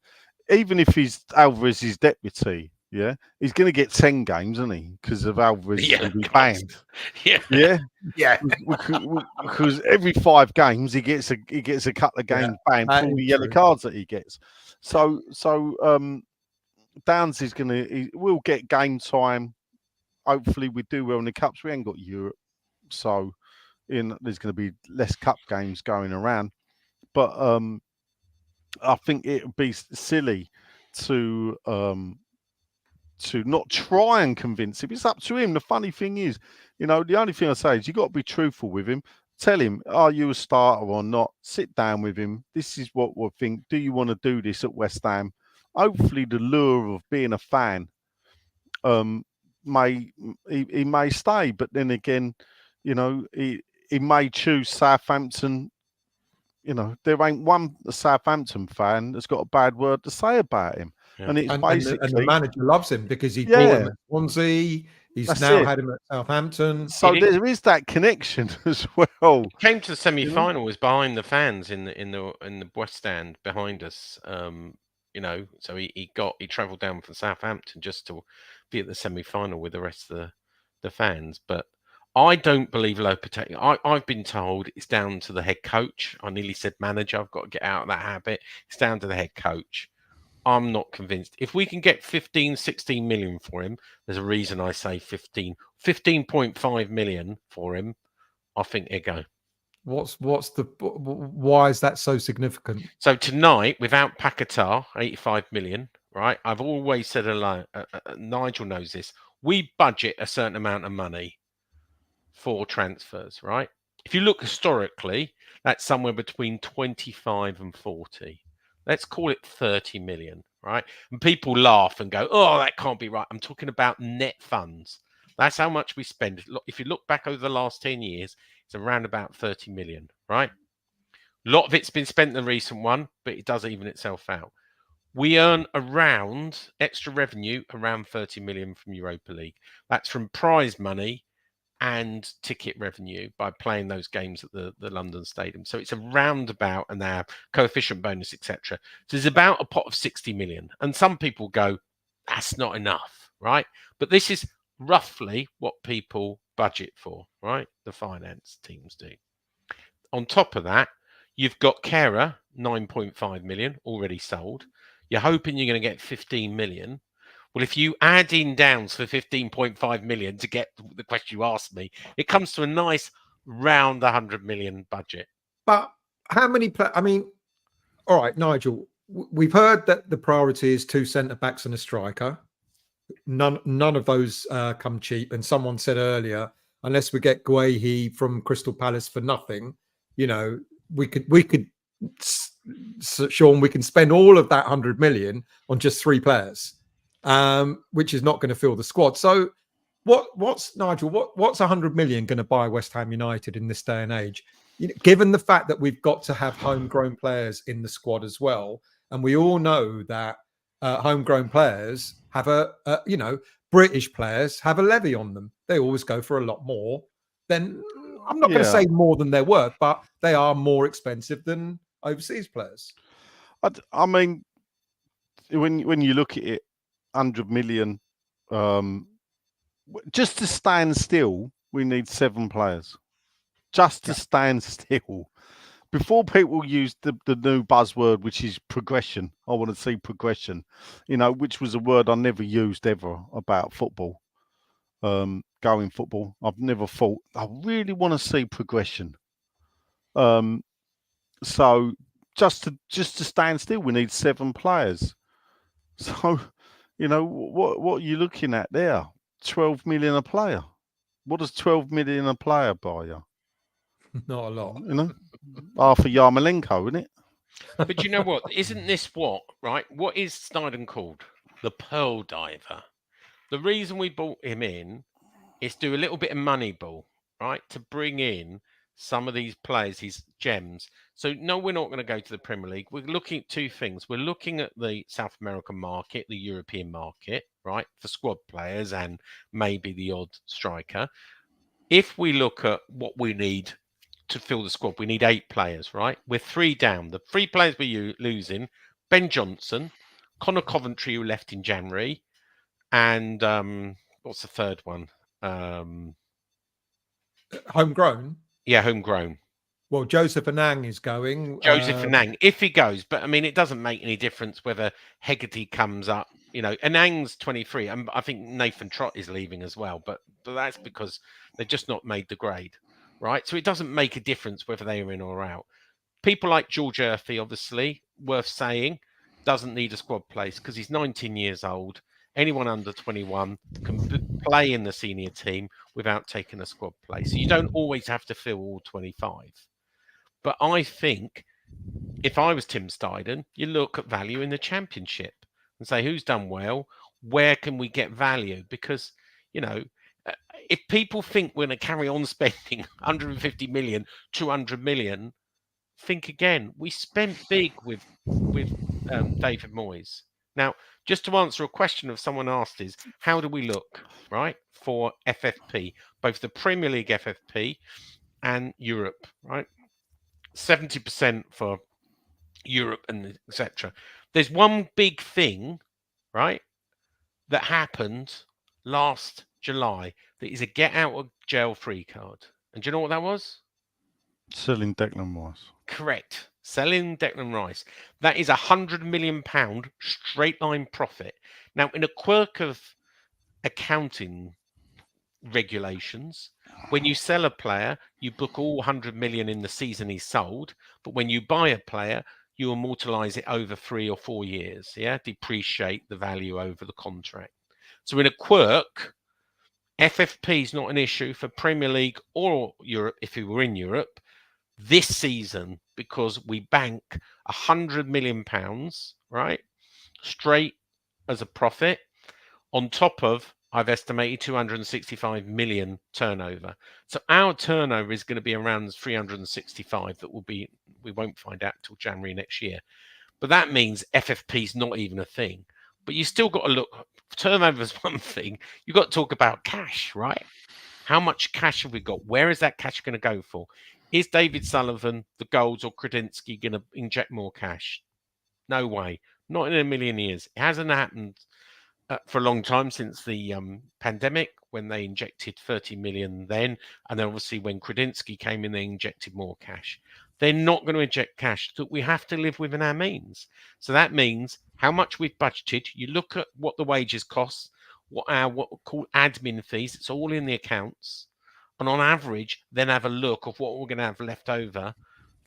even if he's Alvarez's deputy. Yeah, he's going to get 10 games, isn't he? Because of Alvarez is going to be banned. Yeah. Because every 5 games he gets a couple of games banned for all the yellow cards that he gets. So Downs will get game time. Hopefully we do well in the cups. We ain't got Europe, so there's going to be less cup games going around. But I think it would be silly to not try and convince him. It's up to him. The funny thing is, the only thing I say is you got to be truthful with him. Tell him, are you a starter or not? Sit down with him. This is what we think. Do you want to do this at West Ham? Hopefully the lure of being a fan may stay, but then again, he may choose Southampton. There ain't one Southampton fan that's got a bad word to say about him. Yeah. And it's basically the manager loves him because he bought him at Swansea. He's now had him at Southampton. So there is that connection as well. He came to the semi-final, was behind the fans in the West Stand behind us. So he travelled down from Southampton just to be at the semi-final with the rest of the fans. But I don't believe Lopetegui. I've been told it's down to the head coach. I nearly said manager. I've got to get out of that habit. It's down to the head coach. I'm not convinced. If we can get 15, 16 million for him, there's a reason I say 15.5 million for him. I think he'll go. Why is that so significant? So tonight, without Paquetá, 85 million, right? I've always said Nigel knows this. We budget a certain amount of money for transfers, right? If you look historically, that's somewhere between 25 and 40. Let's call it 30 million, right? And people laugh and go, oh, that can't be right. I'm talking about net funds. That's how much we spend. If you look back over the last 10 years, it's around about 30 million, right? A lot of it's been spent in the recent one, but it does even itself out. We earn around extra revenue, around 30 million from Europa League. That's from prize money and ticket revenue by playing those games at the London Stadium. So it's a roundabout, and they have coefficient bonus, etc. So there's about a pot of 60 million. And some people go, that's not enough, right? But this is roughly what people budget for, right? The finance teams do. On top of that, you've got Kehrer, 9.5 million already sold. You're hoping you're going to get 15 million. Well, if you add in Downs for 15.5 million to get the question you asked me, it comes to a nice round 100 million budget. But how many all right, Nigel, we've heard that the priority is 2 centre-backs and a striker. None of those come cheap. And someone said earlier, unless we get Guehi from Crystal Palace for nothing, we could, Sean, we can spend all of that 100 million on just 3 players. Which is not going to fill the squad. So what's Nigel, what's 100 million going to buy West Ham United in this day and age? Given the fact that we've got to have homegrown players in the squad as well. And we all know that homegrown players have British players have a levy on them. They always go for a lot more than, I'm not going to say more than they're worth, but they are more expensive than overseas players. I mean, when you look at it, 100 million, just to stand still, we need 7 players. Just to stand still. Before people use the new buzzword, which is progression, I want to see progression, which was a word I never used ever about football. Going football, I've never thought, I really want to see progression. So just to stand still, we need 7 players. So, what are you looking at there? 12 million a player. What does 12 million a player buy you? Not a lot. Half a Yarmolenko, isn't it? But you know what? Isn't this right? What is Steidten called? The Pearl Diver. The reason we brought him in is do a little bit of money ball, right? To bring in some of these players, these gems. So no, we're not going to go to the Premier League. We're looking at 2 things. We're looking at the South American market, the European market, right? For squad players and maybe the odd striker. If we look at what we need to fill the squad, we need 8 players, right? We're 3 down. The 3 players we're losing, Ben Johnson, Connor Coventry, who left in January, and what's the third one? Homegrown? Yeah, homegrown. Well, Joseph Anang is going. Joseph Anang, if he goes. But, I mean, it doesn't make any difference whether Hegarty comes up. Anang's 23. And I think Nathan Trott is leaving as well. But that's because they've just not made the grade, right? So it doesn't make a difference whether they are in or out. People like George Earthy, obviously, worth saying, doesn't need a squad place because he's 19 years old. Anyone under 21 can play in the senior team without taking a squad place. So you don't always have to fill all 25. But I think if I was Tim Steidten, you look at value in the Championship and say, who's done well? Where can we get value? Because, if people think we're going to carry on spending 150 million, 200 million, think again. We spent big with David Moyes. Now, just to answer a question of someone asked is, how do we look, right, for FFP, both the Premier League FFP and Europe, right? 70% for Europe and etc. There's one big thing, right, that happened last July that is a get out of jail free card. And do you know what that was? Selling Declan Rice. Correct. Selling Declan Rice. That is £100 million straight line profit. Now, in a quirk of accounting regulations, when you sell a player, you book all 100 million in the season he's sold. But when you buy a player, you immortalize it over 3 or 4 years. Yeah, depreciate the value over the contract. So in a quirk, FFP is not an issue for Premier League or Europe if we were in Europe this season, because we bank £100 million, right, straight as a profit, on top of, I've estimated, 265 million turnover. So our turnover is going to be around 365. We won't find out till January next year. But that means FFP is not even a thing. But you still got to look. Turnover is one thing. You've got to talk about cash, right? How much cash have we got? Where is that cash going to go for? Is David Sullivan, the goals, or Kredinsky going to inject more cash? No way. Not in a million years. It hasn't happened for a long time, since the pandemic, when they injected 30 million then. And then obviously when Kredinsky came in, they injected more cash. They're not going to inject cash that we have to live within our means. So that means how much we've budgeted. You look at what the wages cost, what we call admin fees. It's all in the accounts. And on average, then have a look of what we're going to have left over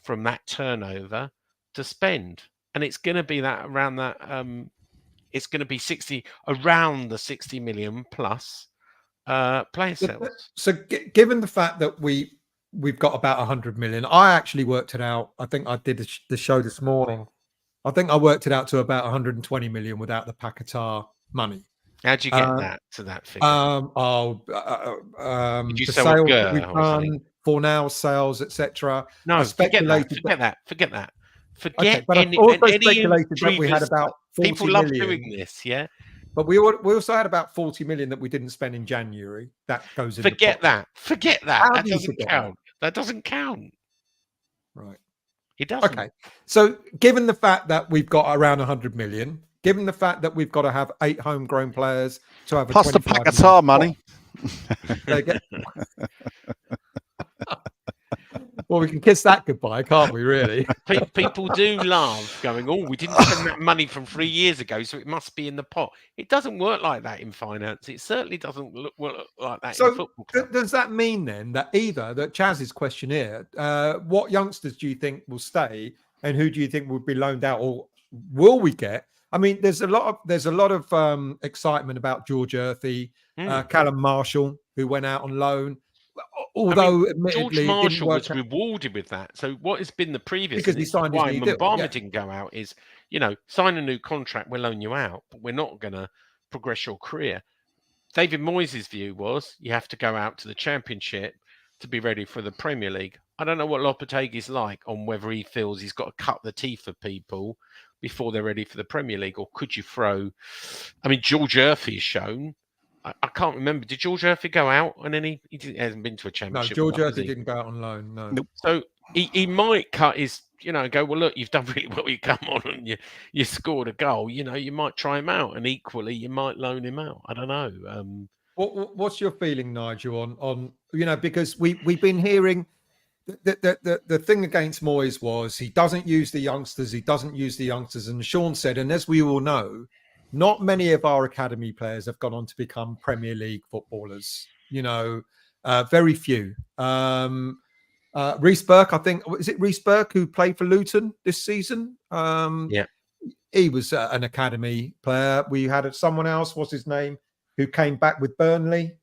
from that turnover to spend. And it's going to be that around that. It's going to be around the 60 million plus player sales. So given the fact that we've got about 100 million, I actually worked it out. I think I did the show this morning. I think I worked it out to about 120 million without the Paquetá money. How'd you get that figure? Did you the sales that we've done, for now sales, etc. No, forget that. Forget but I also speculated that we had about 40 people love million. doing this, yeah. But we also had about 40 million that we didn't spend in January. That goes in. Forget that. That doesn't count. That doesn't count. Right. It doesn't. Okay. So given the fact that we've got around 100 million, given the fact that we've got to have 8 homegrown players to have plus the Paquetá money. Well, we can kiss that goodbye, can't we, really? People do love going, oh, we didn't spend that money from 3 years ago, so it must be in the pot. It doesn't work like that in finance. It certainly doesn't work like that in football. Does that mean then that either that Chaz's questionnaire, what youngsters do you think will stay and who do you think would be loaned out, or will we get? I mean, there's a lot of excitement about George Earthy, Callum Marshall, who went out on loan. Although, admittedly, George Marshall was out rewarded with that. So what has been the previous? because he signed his new deal. Mbama didn't go out. Is sign a new contract, we'll loan you out, but we're not going to progress your career. David Moyes' view was you have to go out to the Championship to be ready for the Premier League. I don't know what Lopetegui's like on whether he feels he's got to cut the teeth of people before they're ready for the Premier League, or could you throw? I mean, George Earthy has shown. I can't remember. Did George Earthy go out on any? He hasn't been to a Championship. No, George Earthy didn't go out on loan. No. Nope. So he might cut his, go, well, look, you've done really well. You come on and you scored a goal. You might try him out, and equally you might loan him out. I don't know. What's your feeling, Nigel, on because we've been hearing the thing against Moyes was he doesn't use the youngsters. And Sean said, and as we all know, not many of our academy players have gone on to become Premier League footballers. Very few. Reece Burke, I think, is it Reece Burke who played for Luton this season? Yeah, he was an academy player. We had someone else. What's his name? Who came back with Burnley?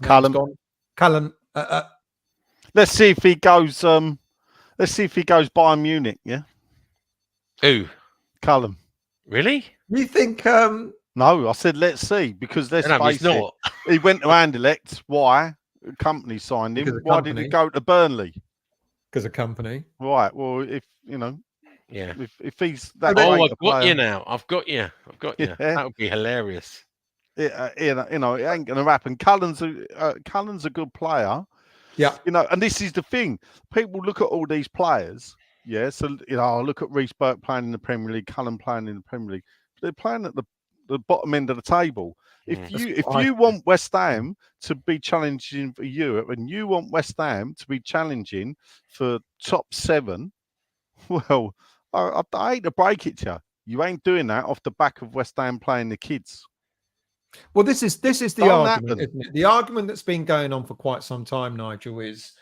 Callum. Callum. Let's see if he goes. Let's see if he goes Bayern Munich. Yeah. Who? Callum. Really? You think? No, I said let's see, because let's face it. He went to Anderlecht. Why? Company signed him. Why did he go to Burnley? Because of company. Right. Well, if yeah. If he's that. I've got you now. I've got you. Yeah. That would be hilarious. It ain't gonna happen. Cullen's a good player. Yeah. And this is the thing. People look at all these players. Yeah. So I look at Reece Burke playing in the Premier League, Cullen playing in the Premier League. They're playing at the bottom end of the table. If you want West Ham to be challenging for Europe, and you want West Ham to be challenging for top 7, well, I hate to break it to you, you ain't doing that off the back of West Ham playing the kids. Well, this is the argument, isn't it? The argument that's been going on for quite some time, Nigel, is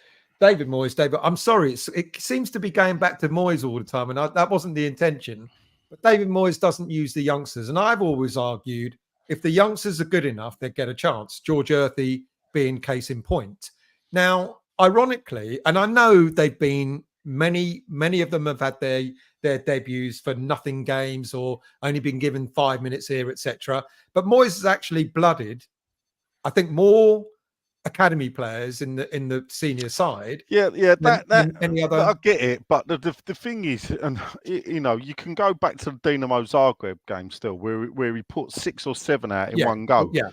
David Moyes. I'm sorry, it seems to be going back to Moyes all the time, and that wasn't the intention. But David Moyes doesn't use the youngsters, and I've always argued if the youngsters are good enough, they get a chance. George Earthy being case in point. Now, ironically, and I know they've been many of them have had their debuts for nothing games or only been given 5 minutes here, etc. But Moyes has actually blooded, I think, more academy players in the senior side. Yeah, than any other. I get it, but the thing is, and you can go back to the Dinamo Zagreb game still, where he put 6 or 7 out in one go. Yeah.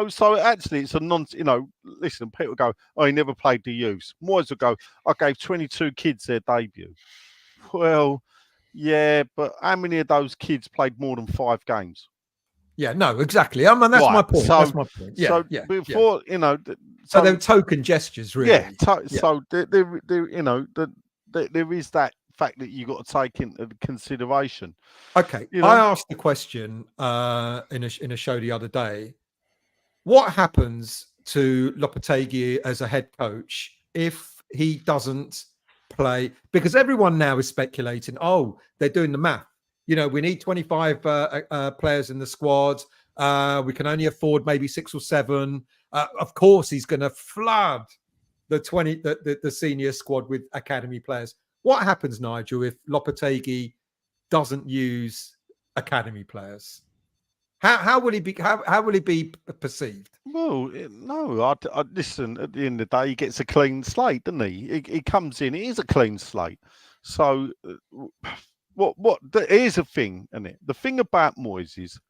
So actually it's a listen, people go, oh, he never played the youths. Moyes will go, I gave 22 kids their debut. Well, yeah, but how many of those kids played more than 5 games? Yeah, no, exactly. I mean, that's my point. That's my point. Yeah, so before, so they're token gestures, really. Yeah. So there is that fact that you got to take into consideration. Okay, I asked the question in a show the other day. What happens to Lopetegui as a head coach if he doesn't play? Because everyone now is speculating. Oh, they're doing the math. We need 25 players in the squad. We can only afford maybe 6 or 7. Of course, he's going to flood the senior squad with academy players. What happens, Nigel, if Lopetegui doesn't use academy players? How will he be? How will he be perceived? Well, no. I listen. At the end of the day, he gets a clean slate, doesn't he? He comes in. It is a clean slate. So, here's a thing, isn't it? The thing about Moyes is,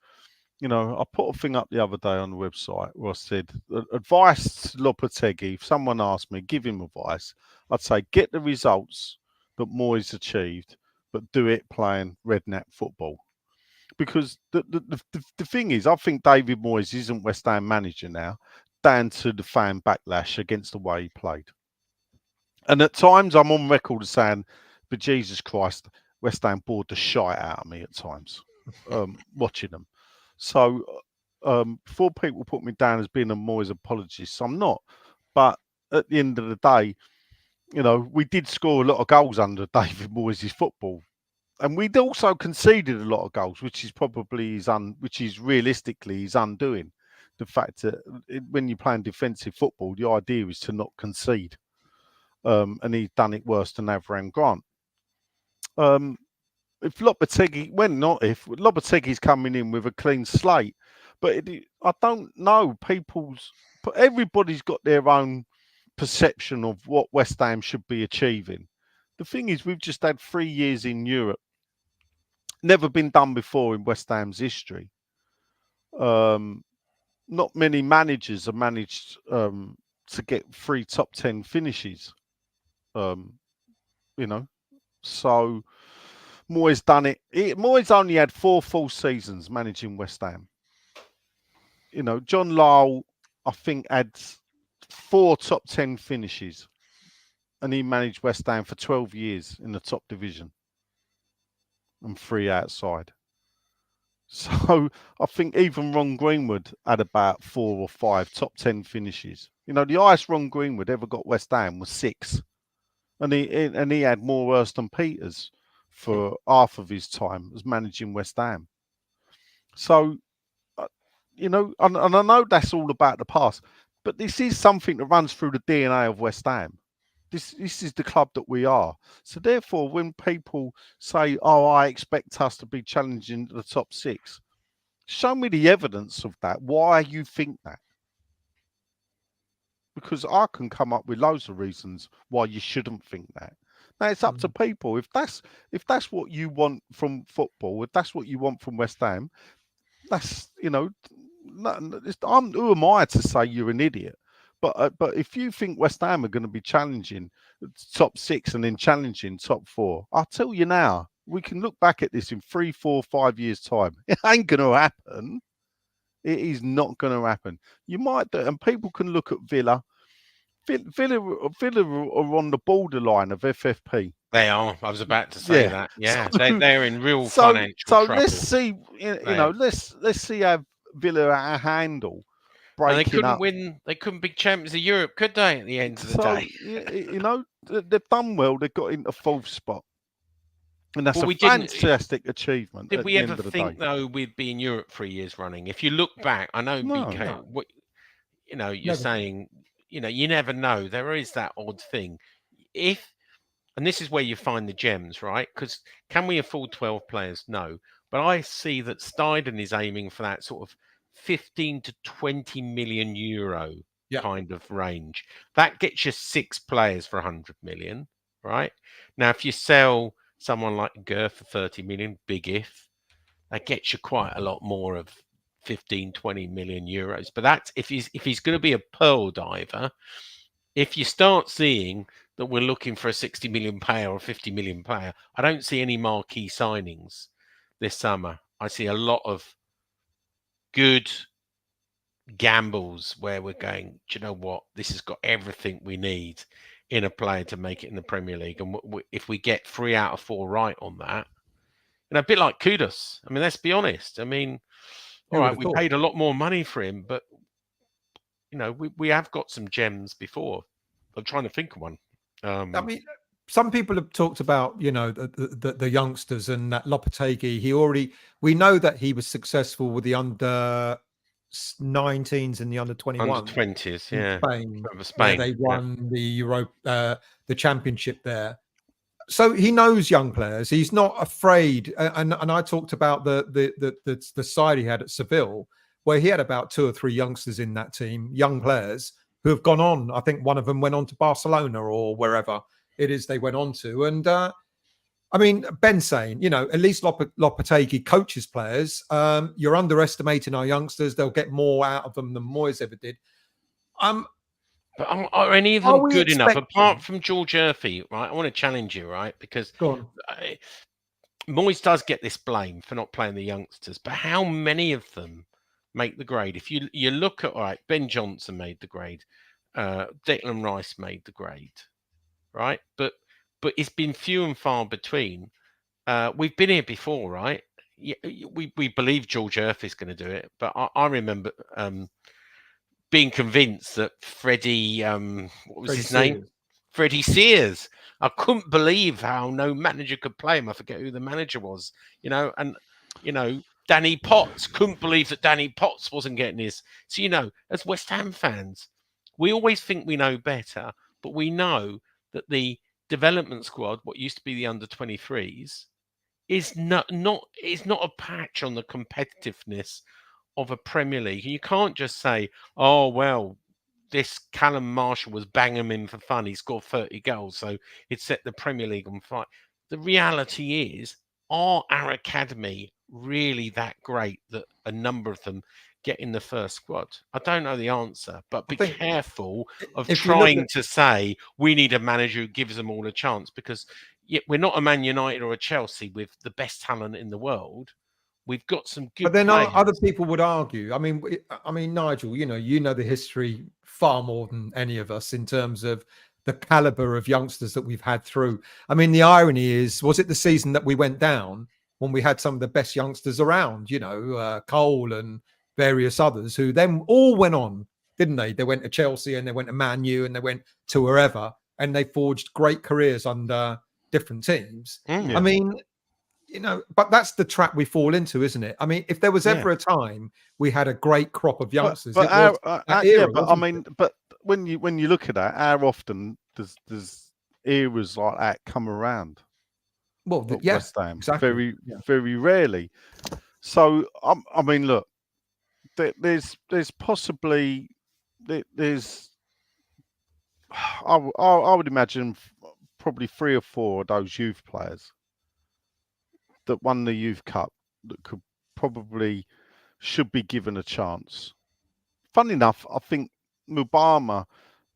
I put a thing up the other day on the website where I said, advice to Lopetegui. If someone asked me, give him advice. I'd say get the results that Moyes achieved, but do it playing redknapp football. Because the thing is, I think David Moyes isn't West Ham manager now, down to the fan backlash against the way he played. And at times, I'm on record as saying, but Jesus Christ, West Ham bored the shite out of me at times, watching them. So before people put me down as being a Moyes apologist, I'm not. But at the end of the day, you know, we did score a lot of goals under David Moyes' football. And we'd also conceded a lot of goals, which is probably realistically his undoing. The fact that when you're playing defensive football, the idea is to not concede. And he's done it worse than Avram Grant. If Lopetegui's coming in with a clean slate, but I don't know. Everybody's got their own perception of what West Ham should be achieving. The thing is, we've just had 3 years in Europe. Never been done before in West Ham's history. Not many managers have managed to get 3 top 10 finishes. You know, so Moyes done it. Moyes only had 4 full seasons managing West Ham. You know, John Lyall, I think, had 4 top 10 finishes, and he managed West Ham for 12 years in the top division and 3 outside. So I think even Ron Greenwood had about 4 or 5 top 10 finishes. You know, the highest Ron Greenwood ever got West Ham was 6, and he had more worse than Peters for half of his time as managing West Ham. So, you know, and I know that's all about the past, but this is something that runs through the DNA of West Ham. This is the club that we are. So therefore, when people say, "Oh, I expect us to be challenging the top 6," show me the evidence of that. Why you think that? Because I can come up with loads of reasons why you shouldn't think that. Now it's up to people. If that's what you want from football, if that's what you want from West Ham, that's, you know, who am I to say you're an idiot? But if you think West Ham are going to be challenging top 6 and then challenging top 4, I'll tell you now, we can look back at this in 3, 4, 5 years' time. It ain't going to happen. It is not going to happen. You might do, and people can look at Villa. Villa are on the borderline of FFP. They are. I was about to say that. Yeah, so, they're in real financial trouble. Let's see. You know, let's see how Villa handle. And they couldn't win. They couldn't be champions of Europe, could they? At the end of the day, you know, they've done well. They've got into 4th spot, and that's a fantastic achievement. Did we ever think though we'd be in Europe 3 years running? If you look back, I know BK. What you know, you're saying, you know, you never know. There is that odd thing. And this is where you find the gems, right? Because can we afford 12 players? No, but I see that Steidten is aiming for that sort of 15 to 20 million euro kind of range. That gets you 6 players for 100 million, right? Now, if you sell someone like Gerth for 30 million, big if, that gets you quite a lot more of 15, 20 million euros. But that's if he's going to be a pearl diver. If you start seeing that we're looking for a 60 million player or 50 million player, I don't see any marquee signings this summer. I see a lot of good gambles where we're going, do you know what? This has got everything we need in a player to make it in the Premier League. And if we get 3 out of 4 right on that, and a bit like Kudus, I mean, let's be honest. I mean, all right, we paid a lot more money for him, but, you know, we have got some gems before. I'm trying to think of one. I mean, some people have talked about, you know, the youngsters and that Lopetegui. We know that he was successful with the under 19s and the under 21s. Under 20s, yeah. Spain. They won the championship there. So he knows young players. He's not afraid. And I talked about the side he had at Seville, where he had about 2 or 3 youngsters in that team, young players who have gone on. I think one of them went on to Barcelona or wherever it is they went on to. And I mean, Ben's saying, you know, at least Lopetegui coaches players. You're underestimating our youngsters. They'll get more out of them than Moyes ever did. But are any of them good enough, apart from George Murphy, right? I want to challenge you, right? Because Moyes does get this blame for not playing the youngsters, but how many of them make the grade? If you look at, all right, Ben Johnson made the grade, Declan Rice made the grade, right? But it's been few and far between. We've been here before, right? We believe George Murphy is going to do it, but I remember being convinced that Freddie, what was his name? Freddie Sears. I couldn't believe how no manager could play him. I forget who the manager was, and Danny Potts, couldn't believe that Danny Potts wasn't getting his. So, as West Ham fans, we always think we know better, but we know that the development squad, what used to be the under-23s, is not a patch on the competitiveness of a Premier League. You can't just say, oh, well, this Callum Marshall was banging him in for fun. He scored 30 goals, so it set the Premier League on fire. The reality is, are our academy really that great that a number of them get in the first squad? I don't know the answer, but be careful of trying to say we need a manager who gives them all a chance, because we're not a Man United or a Chelsea with the best talent in the world. We've got some good. But then players. Other people would argue. I mean, Nigel, you know the history far more than any of us in terms of the caliber of youngsters that we've had through. I mean, the irony is, was it the season that we went down when we had some of the best youngsters around? Cole and various others who then all went on, didn't they? They went to Chelsea and they went to Man U and they went to wherever, and they forged great careers under different teams. I mean, but that's the trap we fall into, isn't it? I mean, if there was ever a time we had a great crop of youngsters, but when you look at that, how often does eras like that come around? Well, West Ham, exactly. Very rarely. So I mean, look, there's possibly there's I would imagine probably 3 or 4 of those youth players that won the Youth Cup that should be given a chance. Funny enough, I think Mubama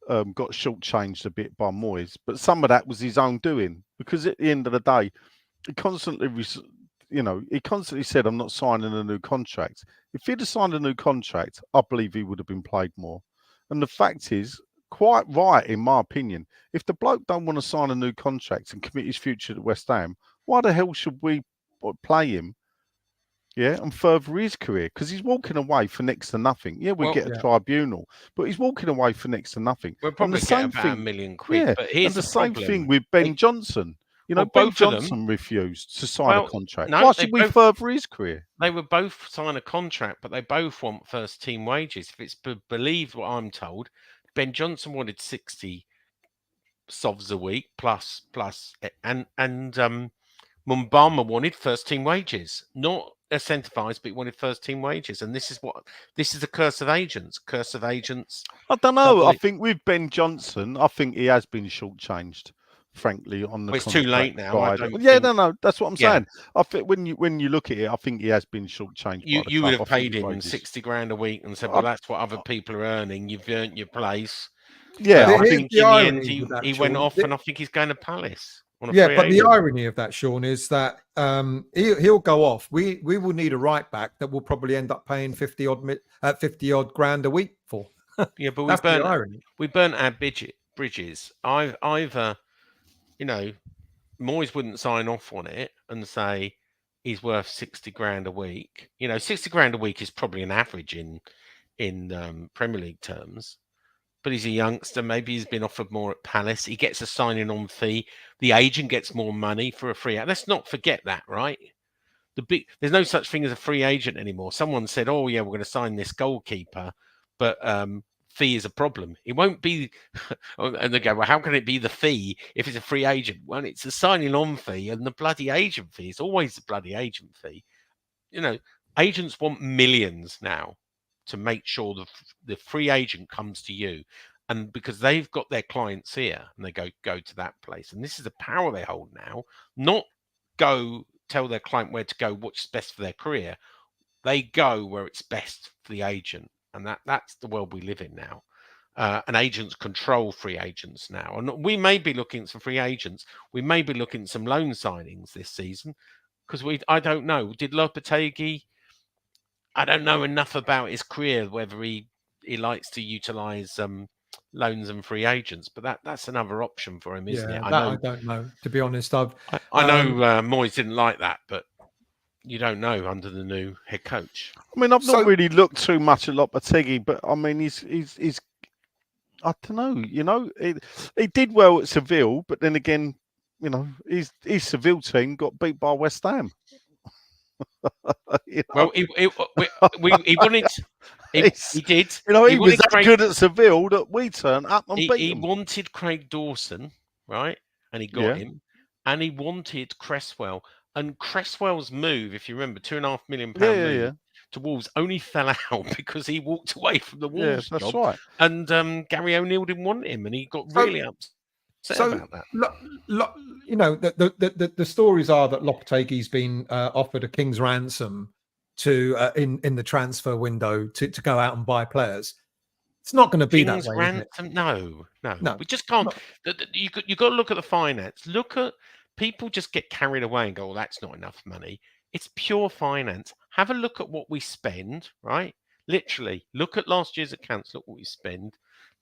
got shortchanged a bit by Moyes, but some of that was his own doing, because at the end of the day, he constantly said, "I'm not signing a new contract." If he'd have signed a new contract, I believe he would have been played more. And the fact is, quite right, in my opinion, if the bloke don't want to sign a new contract and commit his future to West Ham, why the hell should we play him? And further his career, because he's walking away for next to nothing. We get a tribunal, but he's walking away for next to nothing. We'll probably get about £1 million. But here's the same thing with Ben Johnson. Ben Johnson refused to sign a contract. Why should we further his career? They would both sign a contract, but they both want first team wages. If it's believed what I'm told, Ben Johnson wanted 60 sovs a week plus, and Mumbama wanted first team wages, not incentivized, but he wanted first team wages. And this is the curse of agents. I don't know. I think with Ben Johnson, I think he has been shortchanged, frankly, on the it's too late now. No, that's what I'm saying. I think when you look at it, I think he has been shortchanged. You would have paid him 60 grand a week and said, well, that's what other people are earning. You've earned your place. I think in the end he went off, and I think he's going to Palace. But the irony of that, Sean, is that he'll go off. We will need a right back that we'll probably end up paying 50 odd grand a week for. But we burnt our bridges. Moyes wouldn't sign off on it and say he's worth 60 grand a week. 60 grand a week is probably an average in Premier League terms. But he's a youngster. Maybe he's been offered more at Palace. He gets a signing-on fee. The agent gets more money for a free agent. Let's not forget that, right? There's no such thing as a free agent anymore. Someone said, "Oh yeah, we're going to sign this goalkeeper, but fee is a problem." It won't be. And they go, "Well, how can it be the fee if it's a free agent?" Well, it's a signing-on fee and the bloody agent fee. It's always the bloody agent fee. Agents want millions now to make sure the free agent comes to you, and because they've got their clients here and they go to that place, and this is the power they hold now. Not go tell their client where to go, what's best for their career. They go where it's best for the agent, and that's the world we live in now. And agents control free agents now, and we may be looking at some free agents. We may be looking at some loan signings this season, because I don't know. Did Lopetegui? I don't know enough about his career, whether he likes to utilise loans and free agents, but that's another option for him, isn't it? I don't know, to be honest. I know Moyes didn't like that, but you don't know under the new head coach. I mean, I've not really looked too much at Lopetegui, but I mean, he's I don't know. You know, he did well at Seville, but then again, you know, his Seville team got beat by West Ham. You know? Well, he wanted. He did. You know, he was that Craig, good at Seville that we turned up and beat him. He wanted Craig Dawson, right? And he got him. And he wanted Cresswell. And Cresswell's move, if you remember, £2.5 million move to Wolves only fell out because he walked away from the Wolves that's job. right. And Gary O'Neill didn't want him, and he got really upset about that. You know, the stories are that Lopetegui's been offered a king's ransom to in the transfer window to go out and buy players. It's not going to be that way. Ransom? No. We just can't. You got to look at the finance. Look at people just get carried away and go, "Well, that's not enough money." It's pure finance. Have a look at what we spend, right? Literally, look at last year's accounts. Look what we spend.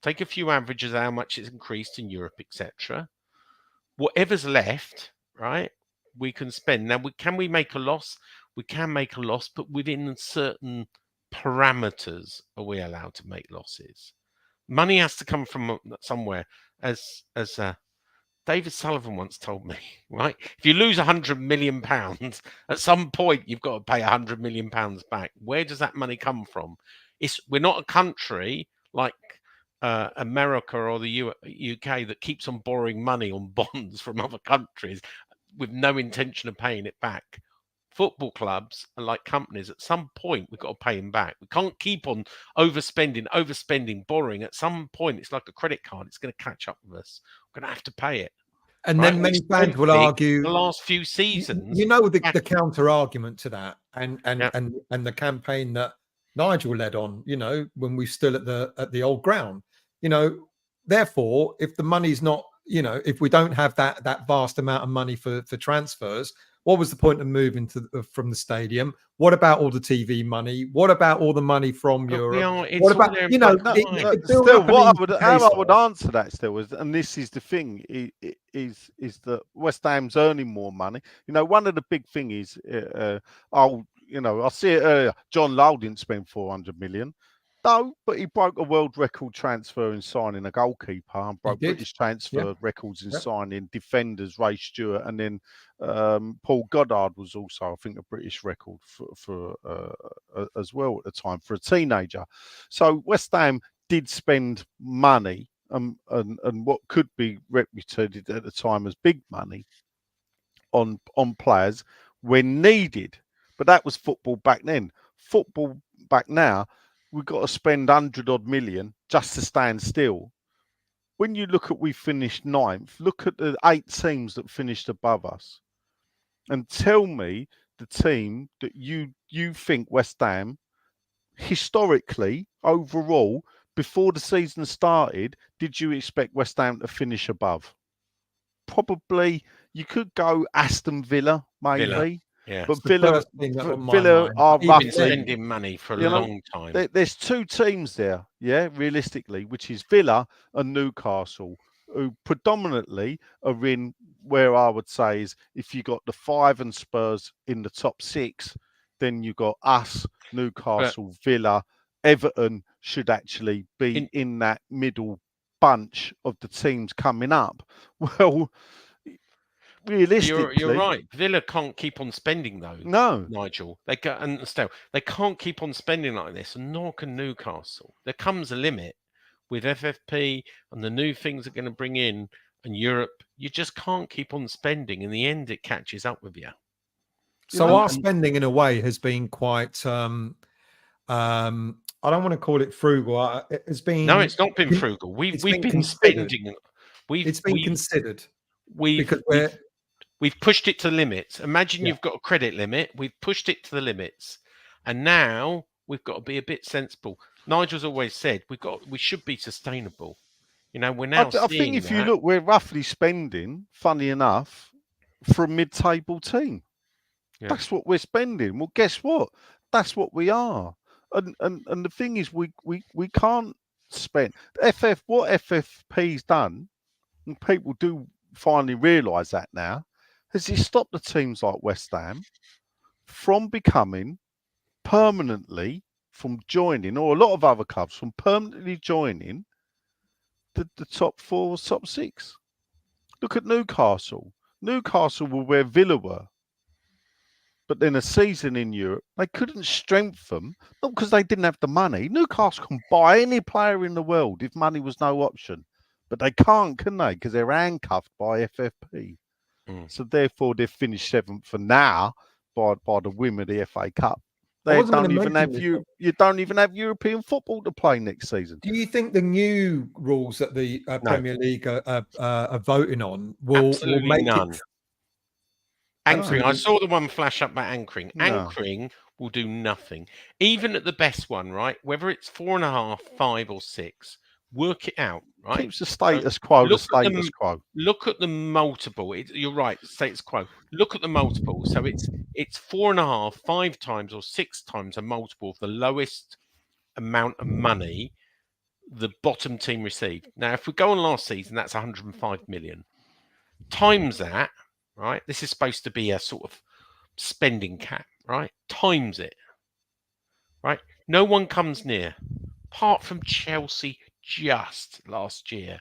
Take a few averages, how much it's increased in Europe, etc. Whatever's left, right? We can spend. Now, can we make a loss? We can make a loss, but within certain parameters are we allowed to make losses. Money has to come from somewhere, as David Sullivan once told me, right? If you lose £100 million, at some point you've got to pay £100 million back. Where does that money come from? We're not a country like America or the UK that keeps on borrowing money on bonds from other countries with no intention of paying it back. Football clubs are like companies. At some point, we've got to pay them back. We can't keep on overspending, borrowing. At some point, it's like a credit card. It's going to catch up with us. We're going to have to pay it. And then many fans will argue the last few seasons. You know the counter argument to that, and the campaign that Nigel led on. You know, when we still at the old ground. You know, therefore, if the money's not, you know, if we don't have that vast amount of money for transfers. What was the point of moving from the stadium? What about all the TV money? What about all the money from Europe? What about how I would answer that still is, and this is the thing, is that West Ham's earning more money. You know, one of the big things is, I see it earlier. John Lowe didn't spend 400 million. No, but he broke a world record transfer in signing a goalkeeper and broke British transfer records in signing defenders, Ray Stewart, and then Paul Goddard was also, I think, a British record for as well at the time for a teenager. So West Ham did spend money and what could be reputed at the time as big money on players when needed. But that was football back then. Football back now, we've got to spend 100-odd million just to stand still. When you look at we finished 9th, look at the 8 teams that finished above us and tell me the team that you think West Ham, historically, overall, before the season started, did you expect West Ham to finish above? Probably, you could go Aston Villa, maybe. Yeah, but Villa are roughly spending money for a long time. There's 2 teams there, realistically, which is Villa and Newcastle, who predominantly are in where I would say is if you got the 5 and Spurs in the top 6, then you got us, Newcastle, Villa, Everton should actually be in that middle bunch of the teams coming up. Well, realistically, you're right. Villa can't keep on spending though. No, Nigel, they can't keep on spending like this, and nor can Newcastle. There comes a limit with FFP and the new things they're going to bring in, and Europe. You just can't keep on spending. In the end, it catches up with you. So our spending, in a way, has been quite. I don't want to call it frugal. It's been. No, it's not been frugal. We've been spending. It's been considered. We've pushed it to the limits. Imagine you've got a credit limit. We've pushed it to the limits, and now we've got to be a bit sensible. Nigel's always said we should be sustainable. You know, we're now. I think if you look, we're roughly spending. Funny enough, for a mid-table team, that's what we're spending. Well, guess what? That's what we are. And the thing is, we can't spend what FFP's done, and people do finally realise that now, has he stopped the teams like West Ham from becoming permanently, from joining, or a lot of other clubs from permanently joining the top 4 or top 6. Look at Newcastle. Newcastle were where Villa were. But then a season in Europe, they couldn't strengthen, not because they didn't have the money. Newcastle can buy any player in the world if money was no option. But they can't, can they? Because they're handcuffed by FFP. So therefore, they've finished 7th for now by the win of the FA Cup. They don't even have you don't even have European football to play next season. Do you think the new rules that the Premier League are voting on will make none. it? Anchoring. I saw the one flash up about anchoring. No. Anchoring will do nothing. Even at the best one, right? Whether it's 4.5, 5, or 6, work it out, right? Keeps the status quo. Look at the multiple. You're right, status quo. Look at the multiple. So it's 4.5, 5 times, or 6 times a multiple of the lowest amount of money the bottom team received. Now, if we go on last season, that's 105 million. Times that. Right, this is supposed to be a sort of spending cap, right? Times it, right? No one comes near, apart from Chelsea just last year,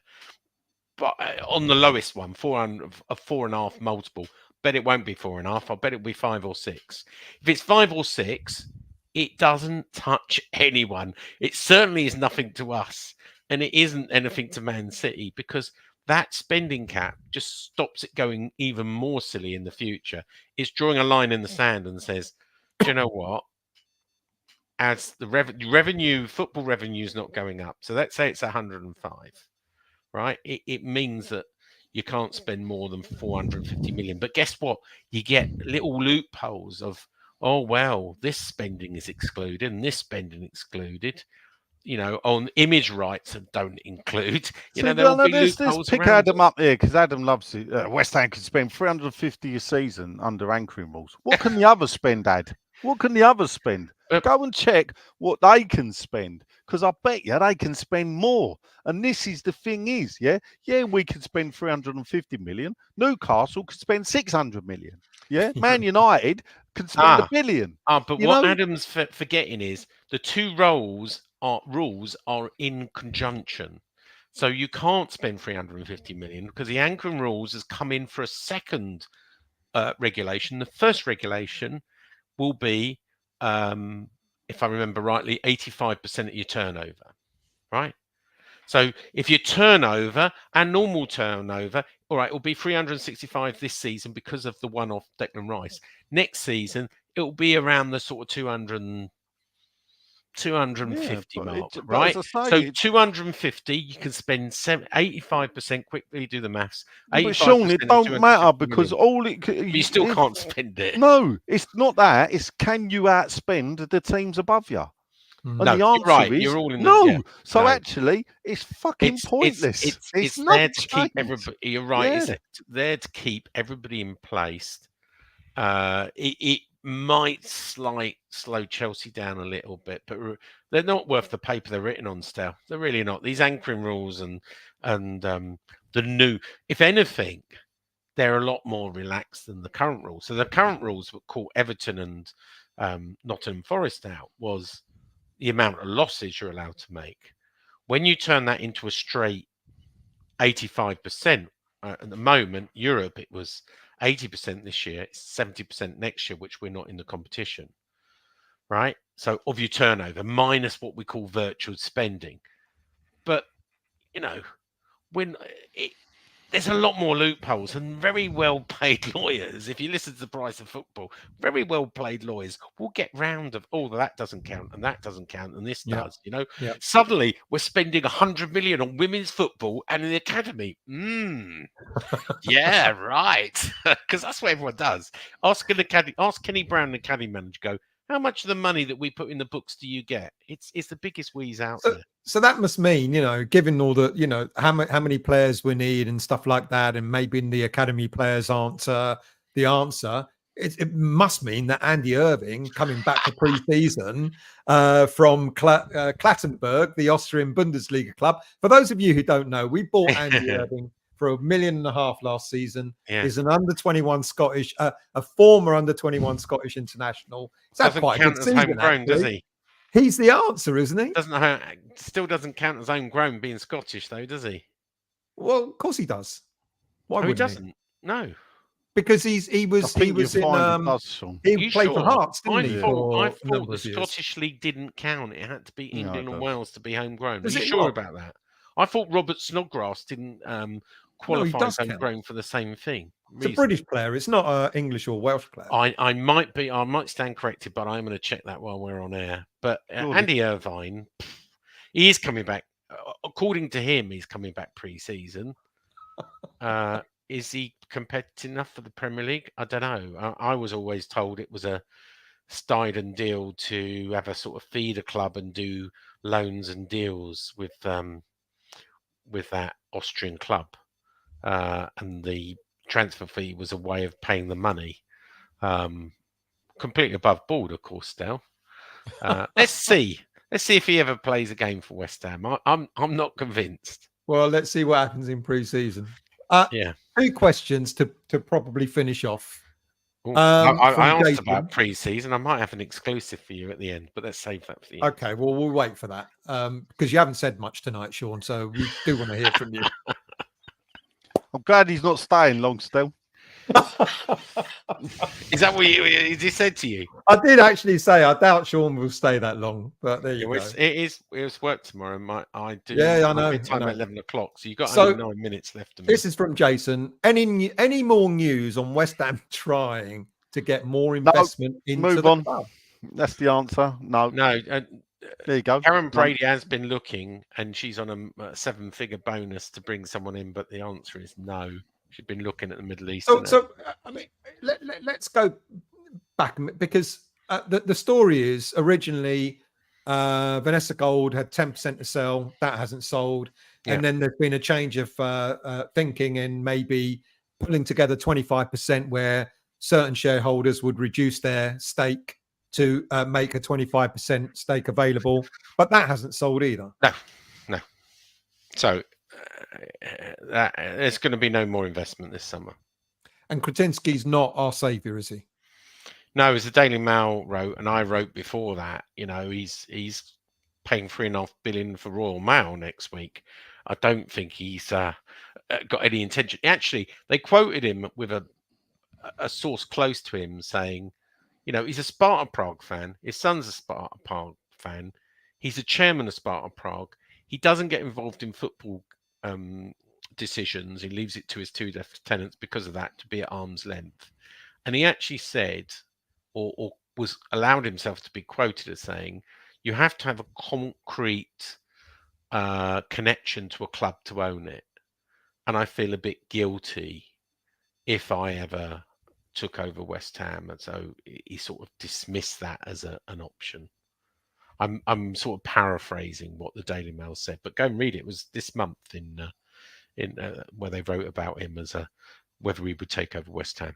but on the lowest one, 4.5 multiple. Bet it won't be 4.5. I bet it'll be 5 or 6. If it's 5 or 6, it doesn't touch anyone. It certainly is nothing to us, and it isn't anything to Man City because that spending cap just stops it going even more silly in the future. It's drawing a line in the sand and says, do you know what? As the revenue, football revenue is not going up. So let's say it's 105, right? It means that you can't spend more than 450 million. But guess what? You get little loopholes of, oh, well, this spending is excluded and this spending excluded. You know, on image rights don't include. There will be loopholes. Pick Adam up here because Adam loves it. West Ham can spend 350 a season under anchoring rules. What can the others spend, Ad? What can the others spend? Go and check what they can spend because I bet you they can spend more. And this is the thing is, yeah, we can spend 350 million. Newcastle could spend 600 million. Yeah, Man United can spend $1 billion. But what Adam's forgetting is the two rules are in conjunction. So you can't spend 350 million because the anchoring rules has come in for a second regulation. The first regulation will be, if I remember rightly, 85% of your turnover, right? So if your turnover and normal turnover, all right, it will be 365 this season because of the one-off Declan Rice. Next season, it will be around the sort of 250 mark, right? So 250, you can spend 85%. Quickly do the maths. But Sean, it don't matter because you still can't spend it. No, it's not that. It's can you outspend the teams above you? And the answer is you're all in no. Yeah. So No. actually, it's fucking pointless. It's not there to keep everybody. You're right. Yeah. It's there to keep everybody in place. It might slow Chelsea down a little bit, but they're not worth the paper they're written on still. They're really not. These anchoring rules and the new, if anything, they're a lot more relaxed than the current rules. So the current rules that caught Everton and Nottingham Forest out was the amount of losses you're allowed to make. When you turn that into a straight 85%, at the moment, Europe, it was 80% this year, it's 70% next year, which we're not in the competition, right? So of your turnover minus what we call virtual spending. But, when there's a lot more loopholes and very well-paid lawyers. If you listen to the price of football, very well-paid lawyers will get round of, that doesn't count and that doesn't count and this does, Suddenly, we're spending 100 million on women's football and in the academy. Yeah, right. Because that's what everyone does. Ask Kenny Brown, the academy manager, go, how much of the money that we put in the books do you get? It's the biggest wheeze out there. So that must mean, given all the, how many players we need and stuff like that, and maybe the academy players aren't the answer. It must mean that Andy Irving coming back for pre-season from Clattenburg, the Austrian Bundesliga club. For those of you who don't know, we bought Andy Irving for $1.5 million last season. Yeah. He's an under-21 Scottish, a former under-21 Scottish international. It's doesn't quite count a good as season, homegrown, does he? He's the answer, isn't he? Still doesn't count as homegrown being Scottish, though, does he? Well, of course he does. Why he wouldn't doesn't? No. Because he was in he played for Hearts, didn't he? I thought the Scottish League didn't count. It had to be England and Wales to be homegrown. Are you sure about that? I thought Robert Snodgrass didn't qualify as homegrown for the same thing. It's a British player. It's not an English or Welsh player. I might stand corrected, but I'm going to check that while we're on air. But Andy Irvine, he is coming back. According to him, he's coming back pre-season. Is he competitive enough for the Premier League? I don't know. I was always told it was a Steidten deal to have a sort of feeder club and do loans and deals with that Austrian club, and the transfer fee was a way of paying the money. Completely above board, of course. Still, let's see if he ever plays a game for West Ham. I'm not convinced. Well, let's see what happens in pre-season. Yeah. 2 questions to probably finish off. I asked about pre-season. I might have an exclusive for you at the end, but let's save that for the end. Okay, well, we'll wait for that because you haven't said much tonight, Sean, so we do want to hear from you. I'm glad he's not staying long still. Is that what he said to you? I did actually say I doubt Sean will stay that long, but there you go. It's work tomorrow. I do. Yeah, I know. Time at 11 o'clock, so you've got only 9 minutes left. To this is from Jason. Any more news on West Ham trying to get more investment into the club? That's the answer. No. There you go. Karen Brady has been looking, and she's on a 7-figure bonus to bring someone in, but the answer is no. She's been looking at the Middle East. So I mean, let's go back because the story is originally Vanessa Gold had 10% to sell. That hasn't sold. Yeah. And then there's been a change of thinking and maybe pulling together 25% where certain shareholders would reduce their stake to make a 25% stake available. But that hasn't sold either. No. So there's going to be no more investment this summer. And Kretinsky's not our saviour, is he? No, as the Daily Mail wrote, and I wrote before that, he's paying $3.5 billion for Royal Mail next week. I don't think he's got any intention. Actually, they quoted him with a source close to him saying, he's a Sparta Prague fan. His son's a Sparta Prague fan. He's a chairman of Sparta Prague. He doesn't get involved in football decisions. He leaves it to his 2 lieutenants because of that, to be at arm's length. And he actually said, or was allowed himself to be quoted as saying, you have to have a concrete connection to a club to own it. And I feel a bit guilty if I ever took over West Ham. And so he sort of dismissed that as an option. I'm sort of paraphrasing what the Daily Mail said, but go and read it. It was this month in where they wrote about him as whether he would take over West Ham.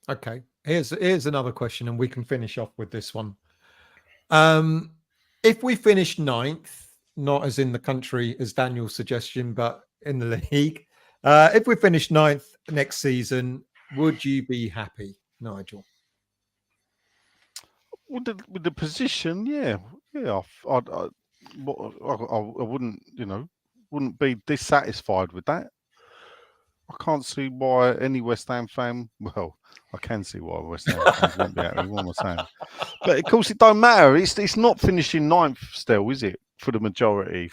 Okay, here's another question, and we can finish off with this one. If we finish 9th, not as in the country as Daniel's suggestion, but in the league, if we finish 9th next season, would you be happy, Nigel? With the position, yeah. I wouldn't be dissatisfied with that. I can't see why any West Ham fan. Well, I can see why West Ham fans won't be happy. What am I saying? But of course, it don't matter. It's not finishing 9th still, is it? For the majority,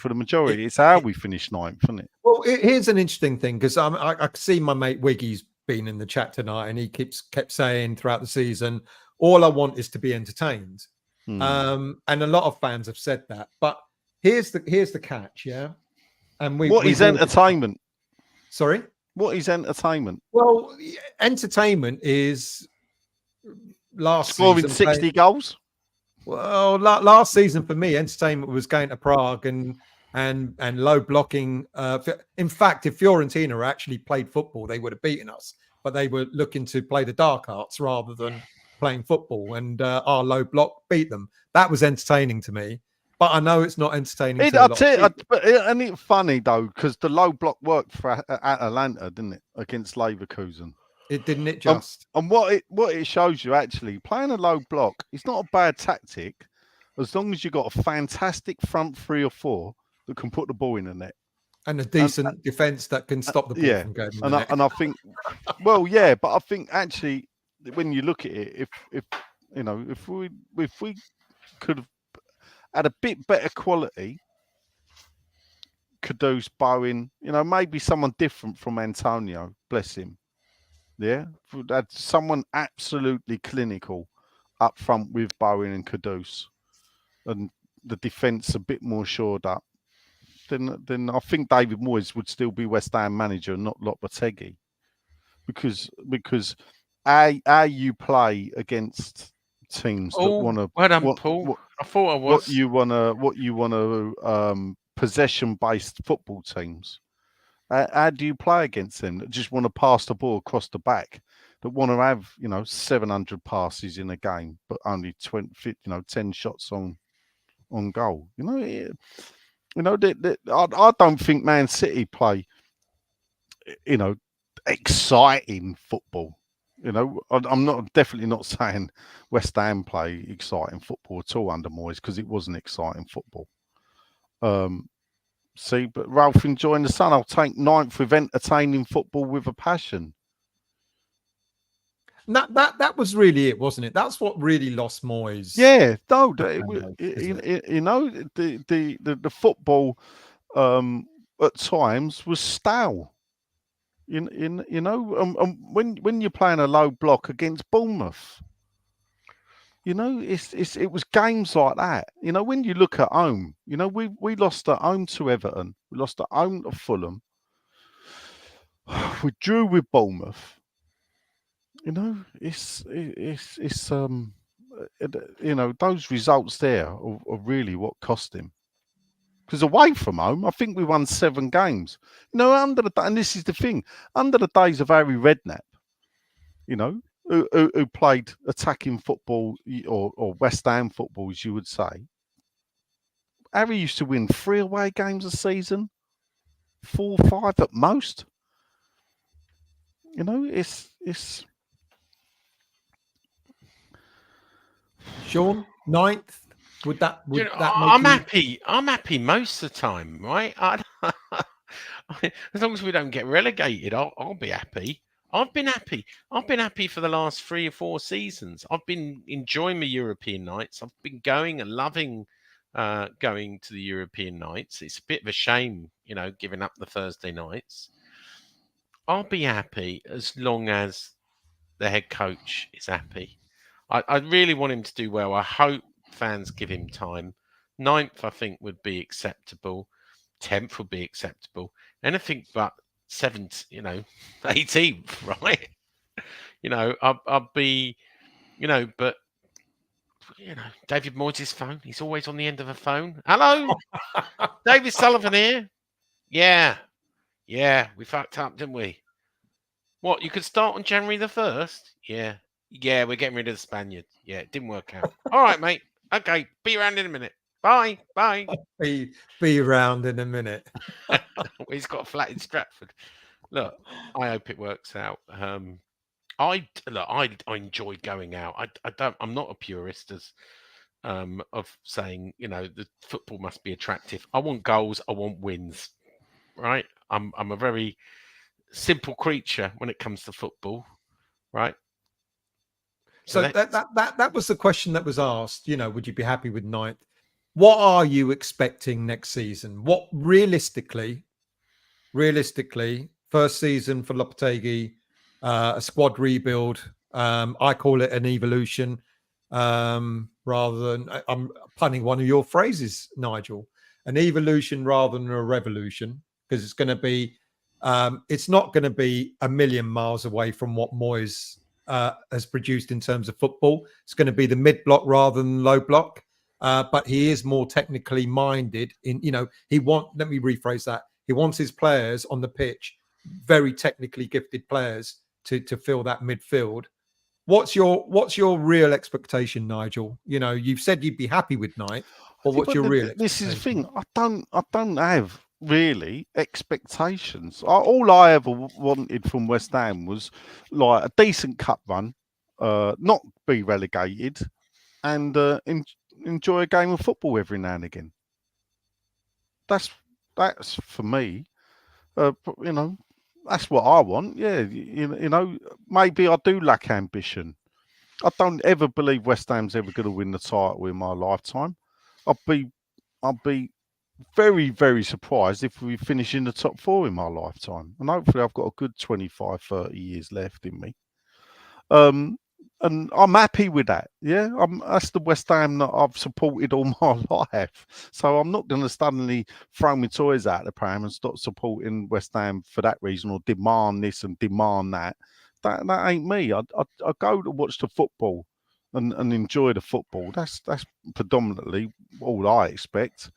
it's how we finish 9th, isn't it? Well, here's an interesting thing because I see my mate Wiggy's been in the chat tonight, and he kept saying throughout the season, all I want is to be entertained. And a lot of fans have said that. But here's the catch, yeah. And what is entertainment? Sorry? What is entertainment? Well, entertainment is scoring 60 goals. Well, last season for me, entertainment was going to Prague and low blocking. In fact, if Fiorentina actually played football, they would have beaten us. But they were looking to play the dark arts rather than playing football, and our low block beat them. That was entertaining to me. But I know it's not entertaining. And it's funny though, because the low block worked for Atalanta, didn't it, against Leverkusen? It didn't. It just and what it shows you actually playing a low block. It's not a bad tactic, as long as you've got a fantastic front 3 or 4 that can put the ball in the net. And a decent defence that can stop the ball from going in the net. And I think, well, yeah, but I think actually when you look at it, if you know, if we could have had a bit better quality, Kudus, Bowen, you know, maybe someone different from Antonio, bless him. Yeah, had someone absolutely clinical up front with Bowen and Kudus, and the defence a bit more shored up. Then I think David Moyes would still be West Ham manager and not Lopetegui, because how you play against teams that want to. Well done, Paul. I thought I was. What you want to possession-based football teams. How do you play against them that just want to pass the ball across the back, that want to have 700 passes in a game, but only 10 shots on goal? I don't think Man City play exciting football. I'm definitely not saying West Ham play exciting football at all under Moyes, because it wasn't exciting football. But Ralph enjoying the sun. I'll take 9th with entertaining football with a passion. That was really it, wasn't it? That's what really lost Moyes. Yeah, no, the football at times was stale. When you're playing a low block against Bournemouth, it was games like that. When you look at home, we lost at home to Everton, we lost at home to Fulham, we drew with Bournemouth. Those results there are really what cost him. Because away from home, I think we won 7 games. And this is the thing, under the days of Harry Redknapp, who played attacking football, or West Ham football, as you would say, Harry used to win 3 away games a season, 4, 5 at most. It's Sean, 9th. Would that make I'm happy. I'm happy most of the time, right? As long as we don't get relegated, I'll be happy. I've been happy. I've been happy for the last 3 or 4 seasons. I've been enjoying my European nights. I've been going and loving going to the European nights. It's a bit of a shame, giving up the Thursday nights. I'll be happy as long as the head coach is happy. I really want him to do well. I hope fans give him time. 9th, I think, would be acceptable. 10th would be acceptable. Anything but 7th, 18th, right? I'll be, but, David Moyes' phone. He's always on the end of a phone. Hello? David Sullivan here. Yeah, we fucked up, didn't we? What, you could start on January the 1st? Yeah, we're getting rid of the Spaniard. Yeah, it didn't work out. All right, mate. Okay, be around in a minute. Bye. Be around in a minute. He's got a flat in Stratford. Look, I hope it works out. I enjoy going out. I'm not a purist of saying, the football must be attractive. I want goals. I want wins. Right? I'm a very simple creature when it comes to football. Right? So that was the question that was asked. Would you be happy with 9th? What are you expecting next season? What realistically, first season for Lopetegui, a squad rebuild. I call it an evolution, rather than, I'm punning one of your phrases, Nigel, an evolution rather than a revolution, because it's going to be, it's not going to be a million miles away from what Moyes has produced in terms of football. It's going to be the mid block rather than low block. But he is more technically minded let me rephrase that. He wants his players on the pitch, very technically gifted players to fill that midfield. What's your real expectation, Nigel? You've said you'd be happy with 9th, but what's your real expectation? This is the thing. I don't have really expectations. All I ever wanted from West Ham was like a decent cup run, not be relegated, and enjoy a game of football every now and again. That's for me. You know, that's what I want. Yeah, you know, maybe I do lack ambition. I don't ever believe West Ham's ever going to win the title in my lifetime. I'll be very, very surprised if we finish in the top 4 in my lifetime. And hopefully I've got a good 25, 30 years left in me. And I'm happy with that. Yeah, that's the West Ham that I've supported all my life. So I'm not going to suddenly throw my toys out the pram and stop supporting West Ham for that reason, or demand this and demand that. That ain't me. I go to watch the football and enjoy the football. That's predominantly all I expect.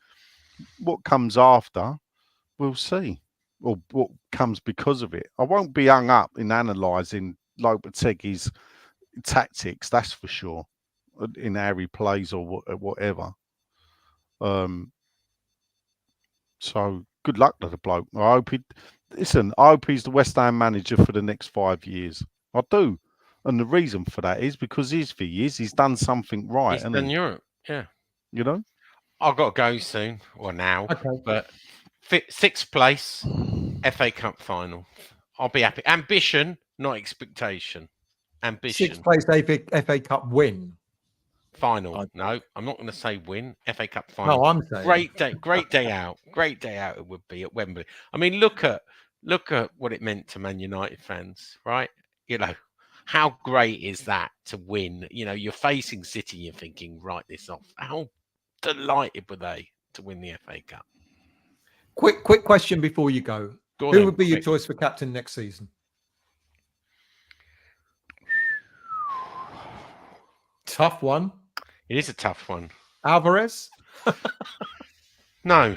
What comes after, we'll see. Or what comes because of it. I won't be hung up in analysing Lopetegui's tactics, that's for sure, in how he plays or whatever. So good luck to the bloke. I hope he's the West Ham manager for the next 5 years. I do. And the reason for that is because he's done something right. He's done Europe, yeah. You know? I've got to go soon, or now. Okay. But 6th place, FA Cup final. I'll be happy. Ambition, not expectation. Ambition. 6th place FA Cup win. Final. No, I'm not going to say win. FA Cup final. No, I'm saying great day out. Great day out it would be at Wembley. I mean, look at what it meant to Man United fans, right? You know, how great is that to win? You know, you're facing City, you're thinking, write this off. How delighted were they to win the FA Cup? Quick question before you go. Who would be your choice for captain next season? Tough one. It is a tough one. Alvarez? No.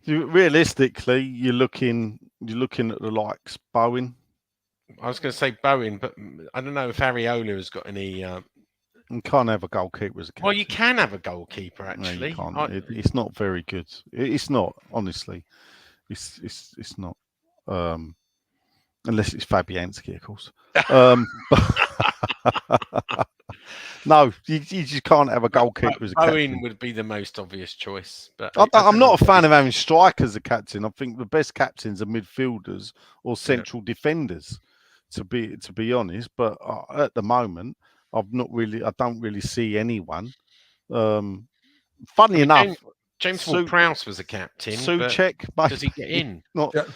Realistically, you're looking at the likes Bowen. I was going to say Bowen, but I don't know if Areola has got any. You can't have a goalkeeper as a captain. Well, you can have a goalkeeper actually. No, you can't. It's not very good. It's not, honestly. It's not. Unless it's Fabianski, of course. No, you just can't have a goalkeeper as a captain. Bowen would be the most obvious choice. But I'm not a fan of having strikers as a captain. I think the best captains are midfielders or central defenders, to be honest. But at the moment, I don't really see anyone. Funny enough, James Ward-Prowse was a captain. Souček, does he get in?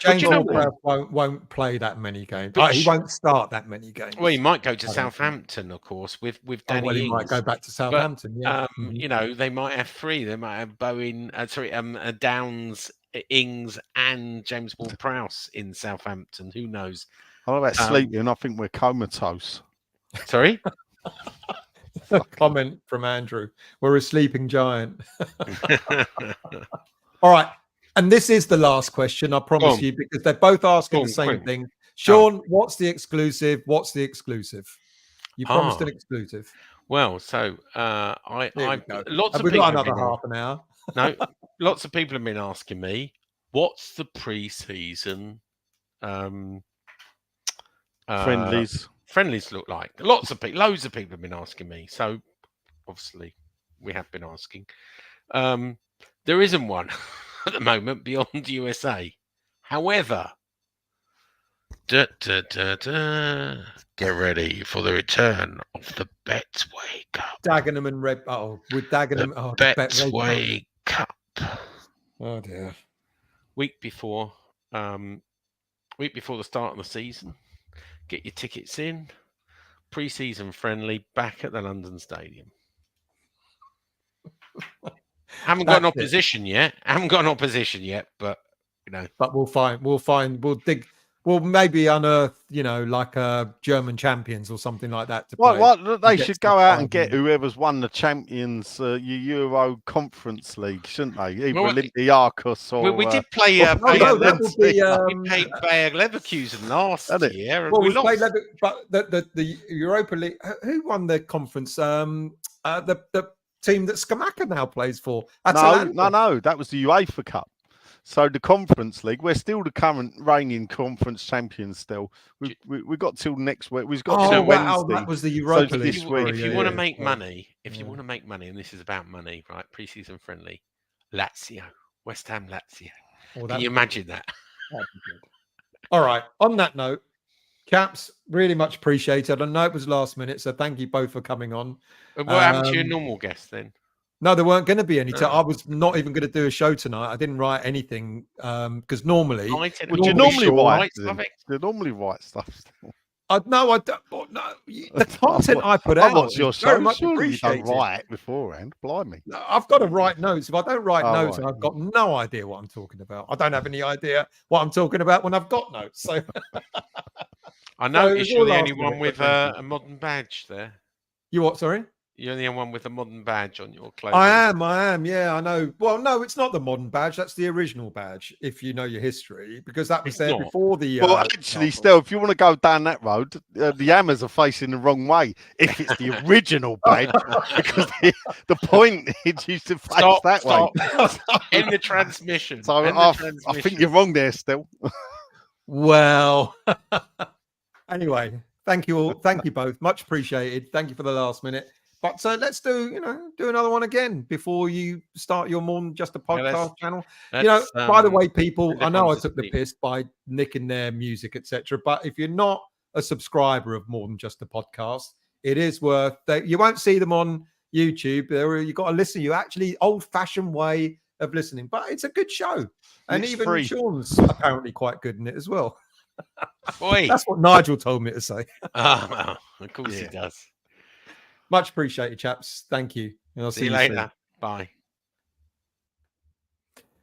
James Ward-Prowse won't play that many games. He won't start that many games. Well, he might go to Southampton, of course, with Danny Ings. He might go back to Southampton. But, you know, they might have 3. They might have Bowen, Downs, Ings, and James Ward-Prowse in Southampton. Who knows? I know about sleeping. I think we're comatose. Sorry. A comment from Andrew. We're a sleeping giant. All right. And this is the last question, I promise you, because they're both asking the same thing. Sean, what's the exclusive? What's the exclusive? You promised an exclusive. Well, so lots of We've people got another half an hour. No, lots of people have been asking me, what's the pre-season friendlies look like? Loads of people have been asking me. So obviously we have been asking. There isn't one at the moment beyond USA. However, get ready for the return of the Betway Cup. Dagenham and Red. With Dagenham. The Betway Cup. Oh dear. Week before the start of the season. Get your tickets in. Pre-season friendly back at the London Stadium. Haven't got an opposition yet, but you know. But we'll dig. We'll maybe unearth, like German champions or something like that. They should go out and get whoever's won the Champions Euro Conference League, shouldn't they? Either Olympiacos or. We did play. That would be. We played Bayer Leverkusen last year. Well, we played but the Europa League. Who won the conference? The team that Skamaka now plays for. No, that was the UEFA Cup. So the Conference League, we're still the current reigning conference champions. Still, we got till next week. We've got till Wednesday. That was the Europa League. This week. If you want to make money, if you want to make money, and this is about money, right? Pre-season friendly, Lazio, West Ham, Lazio. Can you imagine that? All right. On that note, Caps, really much appreciated. I know it was last minute, so thank you both for coming on. What happened to your normal guest then? No, there weren't going to be any. I was not even going to do a show tonight. I didn't write anything because normally, you normally write stuff. No, I don't. No, the content I put out. What's your very much appreciated. appreciated. You don't write beforehand, blimey. No, I've got to write notes. If I don't write notes, I've got no idea what I'm talking about. I don't have any idea what I'm talking about when I've got notes. So I noticed you're the only one with a modern badge there. You what? Sorry. You're the only one with a modern badge on your clothes. I am. Yeah, I know. Well, no, it's not the modern badge. That's the original badge, if you know your history, because that was there before the... Well, actually, still, if you want to go down that road, the Hammers are facing the wrong way if it's the original badge, because the point is you should face that way. In the transmission. So I think you're wrong there still. Well, anyway, thank you all. Thank you both. Much appreciated. Thank you for the last minute. But let's do another one again before you start your More Than Just a Podcast channel. By the way, people, I know I took the piss by nicking their music, etc. But if you're not a subscriber of More Than Just a Podcast, it is worth that. You won't see them on YouTube. You've got to listen. You actually old-fashioned way of listening, but it's a good show, and it's even free. Sean's apparently quite good in it as well. Boy, that's what Nigel told me to say. Well, of course he does. Much appreciated, chaps. Thank you. And I'll see you later. soon. Bye.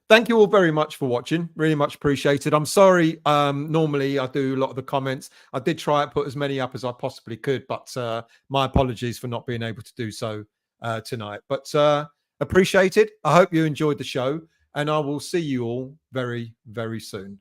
Thank you all very much for watching. Really much appreciated. I'm sorry. Normally I do a lot of the comments. I did try and put as many up as I possibly could, but my apologies for not being able to do so tonight. But appreciate it. I hope you enjoyed the show, and I will see you all very, very soon.